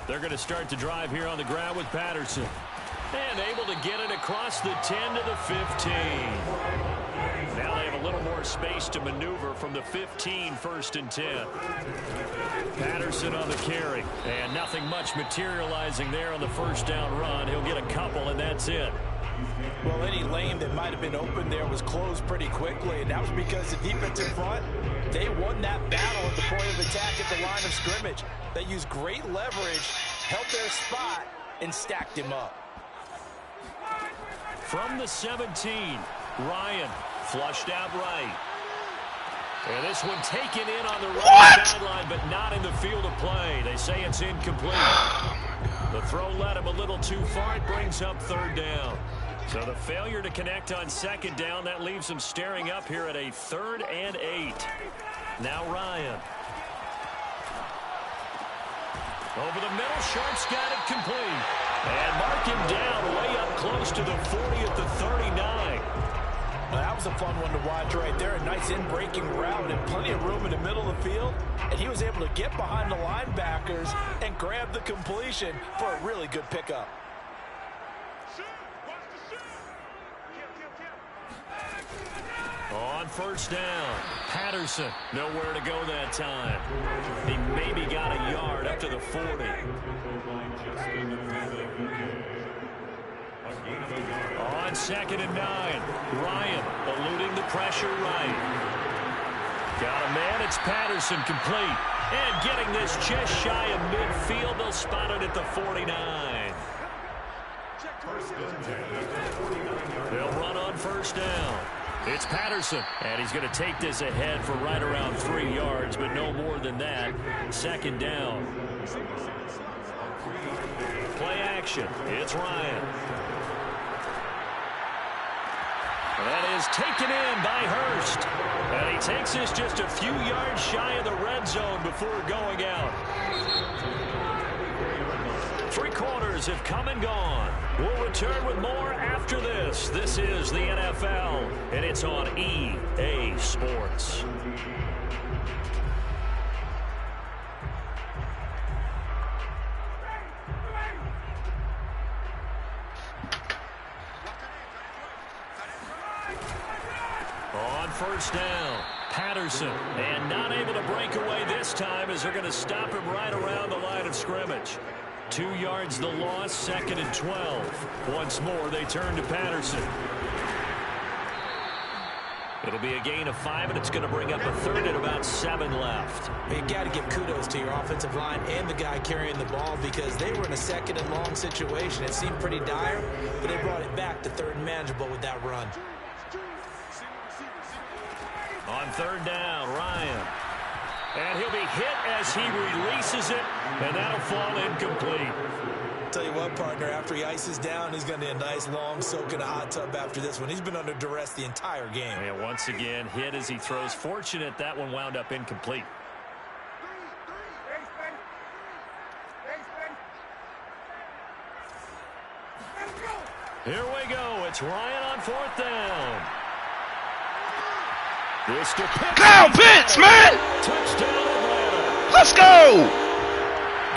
They're going to start to drive here on the ground with Patterson. And able to get it across the 10 to the 15. Now they have a little more space to maneuver from the 15, 1st and 10. Patterson on the carry. And nothing much materializing there on the 1st down run. He'll get a couple, and that's it. Well, any lane that might have been open there was closed pretty quickly, and that was because the defense in front, they won that battle at the point of attack at the line of scrimmage. They used great leverage, held their spot, and stacked him up. From the 17, Ryan flushed out right. And this one taken in on the right sideline, but not in the field of play. They say it's incomplete. The throw led him a little too far. It brings up 3rd down. So the failure to connect on 2nd down, that leaves him staring up here at a 3rd and 8. Now Ryan. Over the middle, Sharp's got it complete. And mark him down way up close to the 40 at the 39. Well, that was a fun one to watch right there. A nice in-breaking route and plenty of room in the middle of the field. And he was able to get behind the linebackers and grab the completion for a really good pickup. On 1st down, Patterson nowhere to go that time. He maybe got a yard up to the 40. On 2nd and 9, Ryan eluding the pressure right. Got a man, it's Patterson complete. And getting this just shy of midfield, they'll spot it at the 49. They'll run on 1st down. It's Patterson, and he's going to take this ahead for right around 3 yards, but no more than that. 2nd down. Play action. It's Ryan. That is taken in by Hurst. And he takes this just a few yards shy of the red zone before going out. 3 quarters have come and gone. We'll return with more after this. This is the NFL, and it's on EA Sports. On 1st down, Patterson, and not able to break away this time as they're going to stop him right around the line of scrimmage. 2 yards the loss, 2nd and 12. Once more, they turn to Patterson. It'll be a gain of 5, and it's going to bring up a 3rd and about 7 left. You got to give kudos to your offensive line and the guy carrying the ball because they were in a 2nd and long situation. It seemed pretty dire, but they brought it back to 3rd and manageable with that run. On 3rd down, Ryan. And he'll be hit as he releases it, and that'll fall incomplete. Tell you what, partner, after he ices down, he's going to need a nice long soak in a hot tub after this one. He's been under duress the entire game. And once again, hit as he throws. Fortunate that one wound up incomplete. Here we go. It's Ryan on 4th down. This to Pitts. Kyle Pitts, man! Touchdown, Atlanta. Let's go!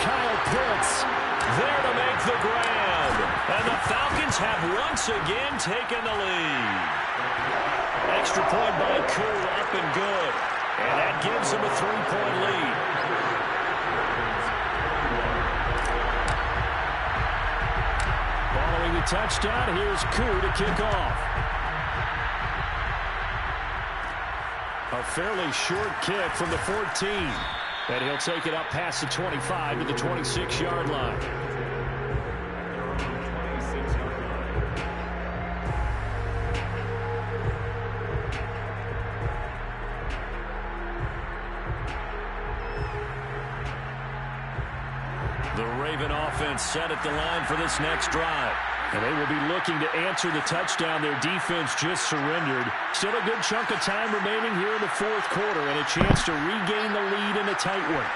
Kyle Pitts there to make the grab. And the Falcons have once again taken the lead. Extra point by Koo, up and good. And that gives them a 3-point lead. Following the touchdown, here's Koo to kick off. A fairly short kick from the 14. And he'll take it up past the 25 to the 26-yard line. The Raven offense set at the line for this next drive. And they will be looking to answer the touchdown their defense just surrendered. Still a good chunk of time remaining here in the fourth quarter and a chance to regain the lead in a tight one.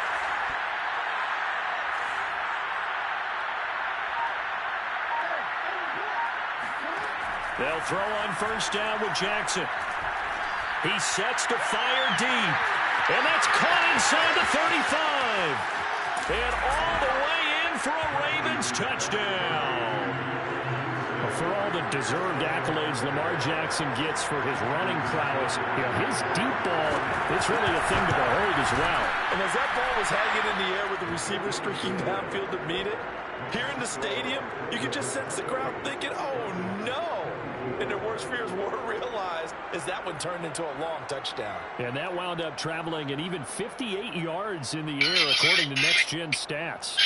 They'll throw on first down with Jackson. He sets to fire deep. And that's caught inside the 35. And all the way in for a Ravens touchdown. For all the deserved accolades Lamar Jackson gets for his running prowess, his deep ball, it's really a thing to behold as well. And as that ball was hanging in the air with the receiver streaking downfield to meet it, here in the stadium, you could just sense the crowd thinking, oh, no. And their worst fears were realized as that one turned into a long touchdown. And that wound up traveling an even 58 yards in the air, according to Next Gen Stats.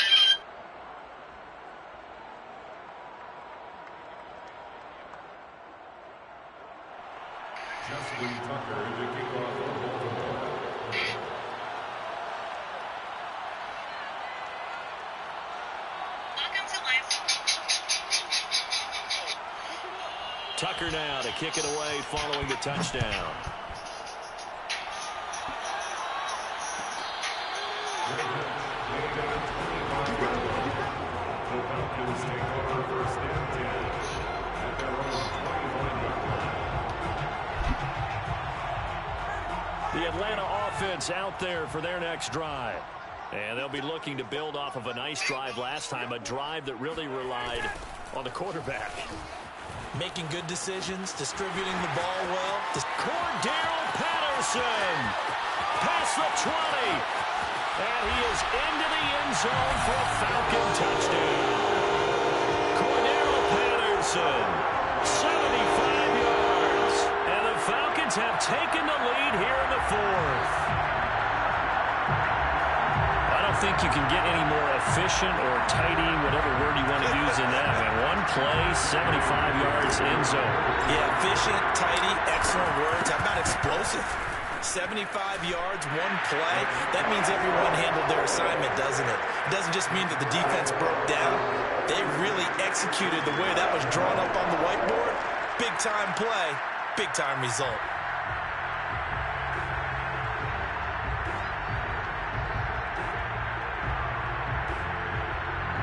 Tucker now to kick it away following the touchdown. The Atlanta offense out there for their next drive. And they'll be looking to build off of a nice drive last time, a drive that really relied on the quarterback. Making good decisions, distributing the ball well. Cordero Patterson past the 20. And he is into the end zone for a Falcon touchdown. Cordero Patterson, 75 yards. And the Falcons have taken the lead here in the fourth. I don't think you can get any more efficient or tidy, whatever word you want to use in that. Man, one play, 75 yards end zone. Yeah, efficient, tidy, excellent words. How about explosive? 75 yards, one play. That means everyone handled their assignment, doesn't it? It doesn't just mean that the defense broke down. They really executed the way that was drawn up on the whiteboard. Big-time play, big-time result.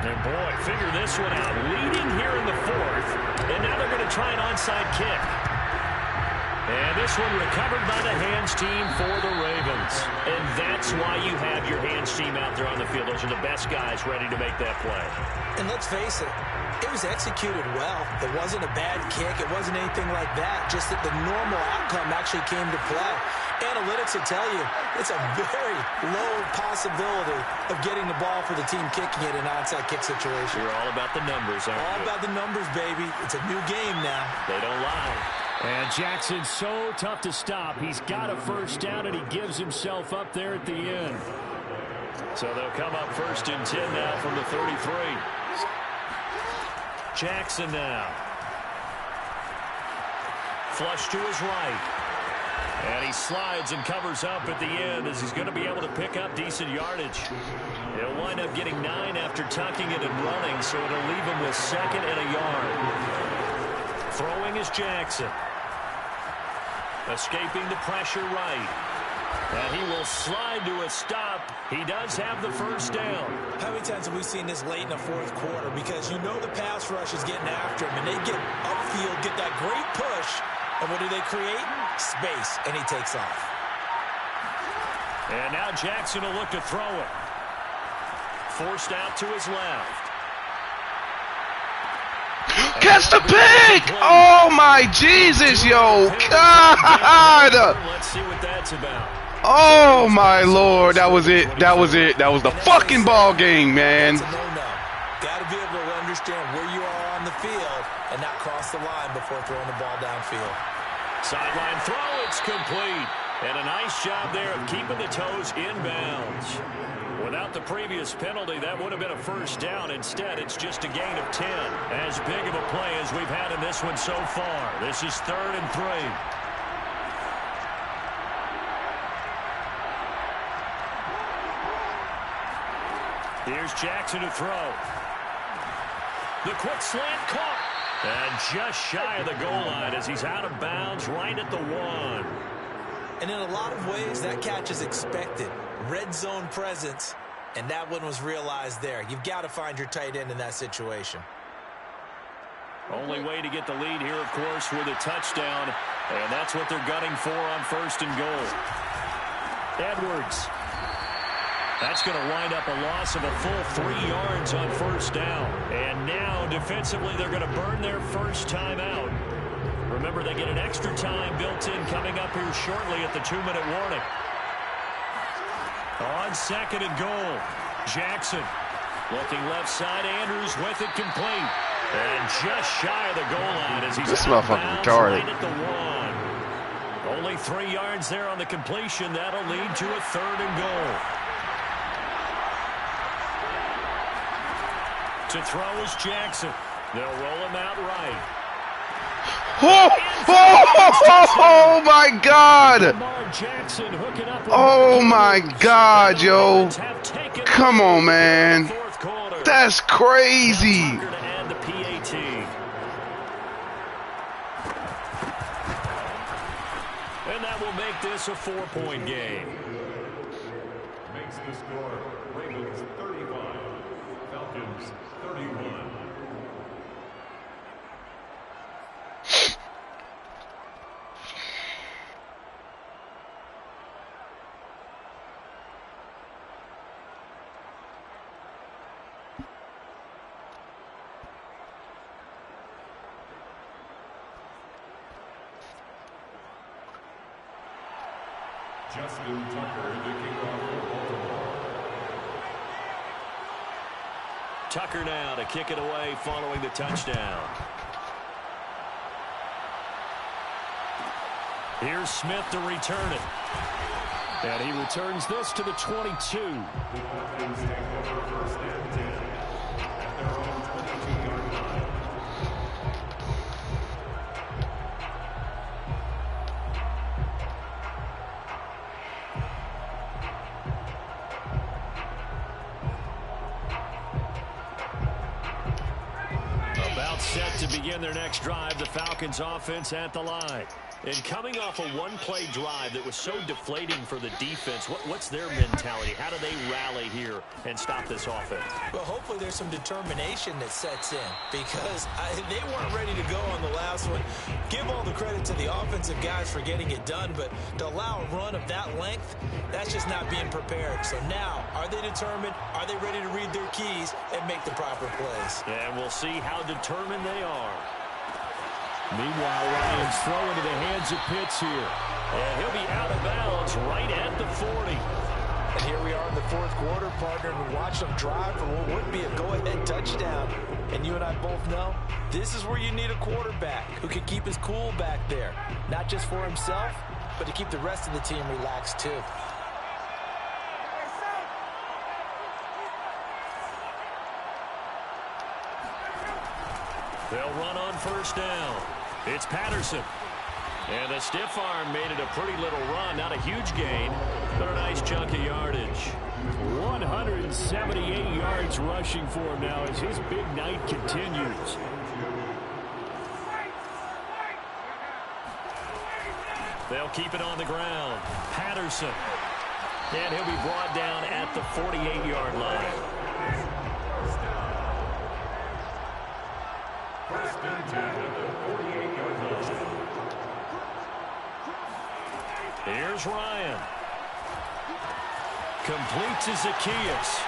And boy, figure this one out. Leading here in the fourth. And now they're going to try an onside kick. And this one recovered by the hands team for the Ravens. And that's why you have your hands team out there on the field. Those are the best guys ready to make that play. And let's face it, it was executed well. It wasn't a bad kick. It wasn't anything like that. Just that the normal outcome actually came to play. Analytics will tell you it's a very low possibility of getting the ball for the team kicking it in an onside kick situation. You're all about the numbers, aren't you? All about the numbers, baby. It's a new game now. They don't lie. And Jackson's so tough to stop. He's got a first down, and he gives himself up there at the end. So they'll come up 1st and 10 now from the 33. Jackson now. Flush to his right. And he slides and covers up at the end as he's going to be able to pick up decent yardage. He'll wind up getting 9 after tucking it and running, so it'll leave him with 2nd and a yard. Throwing is Jackson. Escaping the pressure right. And he will slide to a stop. He does have the first down. How many times have we seen this late in the fourth quarter? Because you know the pass rush is getting after him, and they get upfield, get that great push, and what do they create? Space, and he takes off. And now Jackson will look to throw it. Forced out to his left. Catch the pick! Oh my Jesus, yo! God! Let's see what that's about. Oh my Lord, that was it. That was it. That was the fucking ball game, man. It's a no-no. Got to be able to understand where you are on the field and not cross the line before throwing the ball downfield. Sideline throw, it's complete. And a nice job there of keeping the toes inbounds. Without the previous penalty, that would have been a first down. Instead, it's just a gain of 10. As big of a play as we've had in this one so far. This is 3rd and 3. Here's Jackson to throw. The quick slant caught. And just shy of the goal line as he's out of bounds right at the 1. And in a lot of ways, that catch is expected. Red zone presence, and that one was realized there. You've got to find your tight end in that situation. Only way to get the lead here, of course, with a touchdown. And that's what they're gunning for on 1st and goal. Edwards. That's going to wind up a loss of a full 3 yards on 1st down. And now, defensively, they're going to burn their first time out. Remember, they get an extra time built in coming up here shortly at the 2-minute warning. On 2nd and goal, Jackson looking left side. Andrews with it complete. And just shy of the goal line as he's this out of motherfucker bounds retarded. right at the 1. Only 3 yards there on the completion. That'll lead to a 3rd and goal. To throw is Jackson. They'll roll him out right. Oh my God! Oh my God, yo! Come on, man. That's crazy. And that will make this a 4-point game. Makes the score Ravens 35, Falcons 31. Justin Tucker, the kickoff for Baltimore. Tucker now to kick it away following the touchdown. Here's Smith to return it. And he returns this to the 22. The Falcons take over 1st and 10 at their own 22-yard line. Set to begin their next drive, the Falcons offense at the line. And coming off a one-play drive that was so deflating for the defense, what's their mentality? How do they rally here and stop this offense? Well, hopefully there's some determination that sets in because they weren't ready to go on the last one. Give all the credit to the offensive guys for getting it done, but to allow a run of that length, that's just not being prepared. So now, are they determined? Are they ready to read their keys and make the proper plays? And we'll see how determined they are. Meanwhile, Ryan's throw into the hands of Pitts here. And he'll be out of bounds right at the 40. And here we are in the 4th quarter, partner, and watch them drive for what would be a go-ahead touchdown. And you and I both know this is where you need a quarterback who can keep his cool back there. Not just for himself, but to keep the rest of the team relaxed too. They'll run on 1st down. It's Patterson. And the stiff arm made it a pretty little run. Not a huge gain, but a nice chunk of yardage. 178 yards rushing for him now as his big night continues. They'll keep it on the ground. Patterson. And he'll be brought down at the 48-yard line. 1st and 10 at the 48-yard line. Here's Ryan. Complete to Zacchaeus.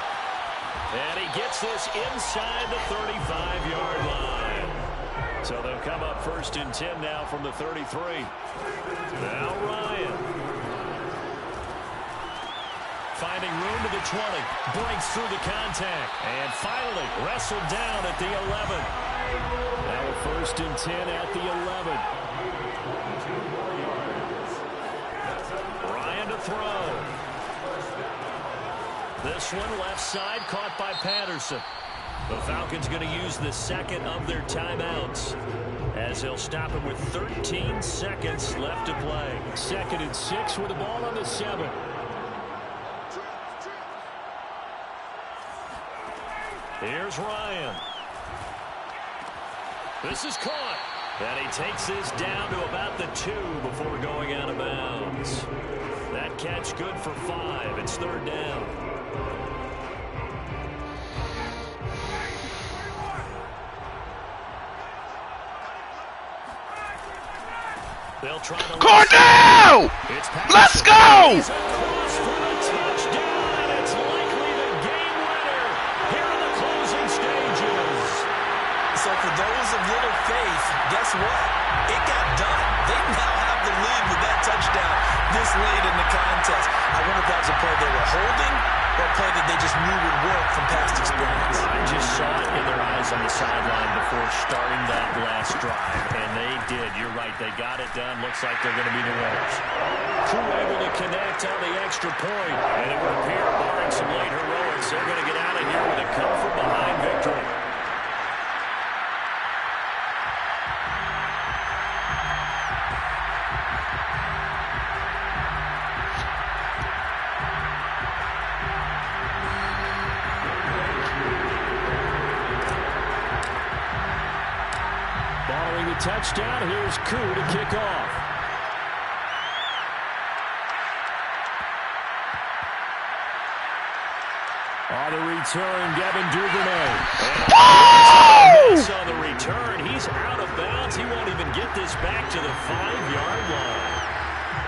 And he gets this inside the 35-yard line. So they'll come up 1st and 10 now from the 33. Now Ryan. Finding room to the 20. Breaks through the contact. And finally wrestled down at the 11. Now a 1st and 10 at the 11. throw. This one left side caught by Patterson. The Falcons going to use the second of their timeouts as he'll stop him with 13 seconds left to play. 2nd and 6 with the ball on the 7. Here's Ryan. This is caught. And he takes this down to about the 2 before going out of bounds. That catch good for 5. It's 3rd down. They'll try to Cordell! Let's go! He's across for a touchdown, and it's likely the game winner here in the closing stages. So for those of little faith, guess what? It got done. They now have the lead with that touchdown this late in the contest. I wonder if that was a play they were holding or a play that they just knew would work from past experience. I just saw it in their eyes on the sideline before starting that last drive, and they did. You're right. They got it done. Looks like they're going to be the winners. Crew able to connect on the extra point, and it would appear, barring some late heroics, they're going to get out of here with a come-from-behind victory. Following the touchdown, here's Koo to kick off. On the return, Devin Duvernay. On the return, he's out of bounds. He won't even get this back to the 5-yard line.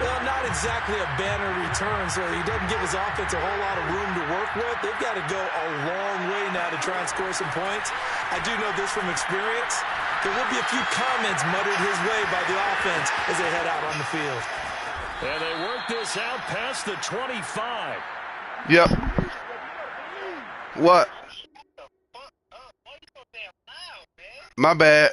Well, not exactly a banner return, so he doesn't give his offense a whole lot of room to work with. They've got to go a long way now to try and score some points. I do know this from experience. There will be a few comments muttered his way by the offense as they head out on the field. And they work this out past the 25. Yep. What? My bad.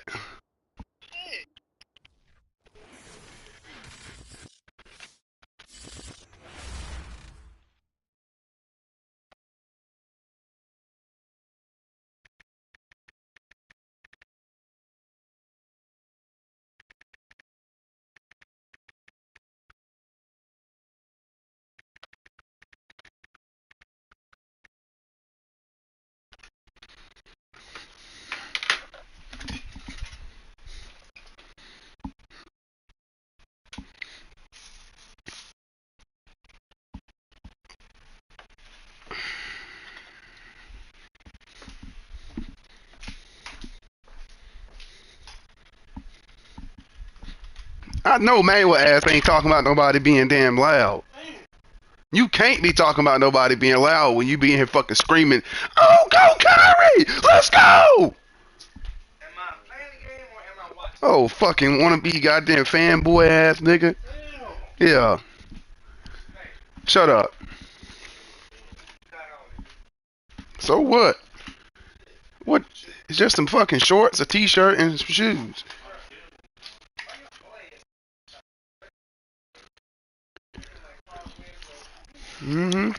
I know Manuel ass ain't talking about nobody being damn loud. You can't be talking about nobody being loud when you be in here fucking screaming, "Oh, go Kyrie! Let's go!" Am I playing the game or am I watching? Oh, fucking wanna be goddamn fanboy ass nigga. Yeah. Shut up. So what? What? It's just some fucking shorts, a t-shirt, and some shoes. Mm-hmm.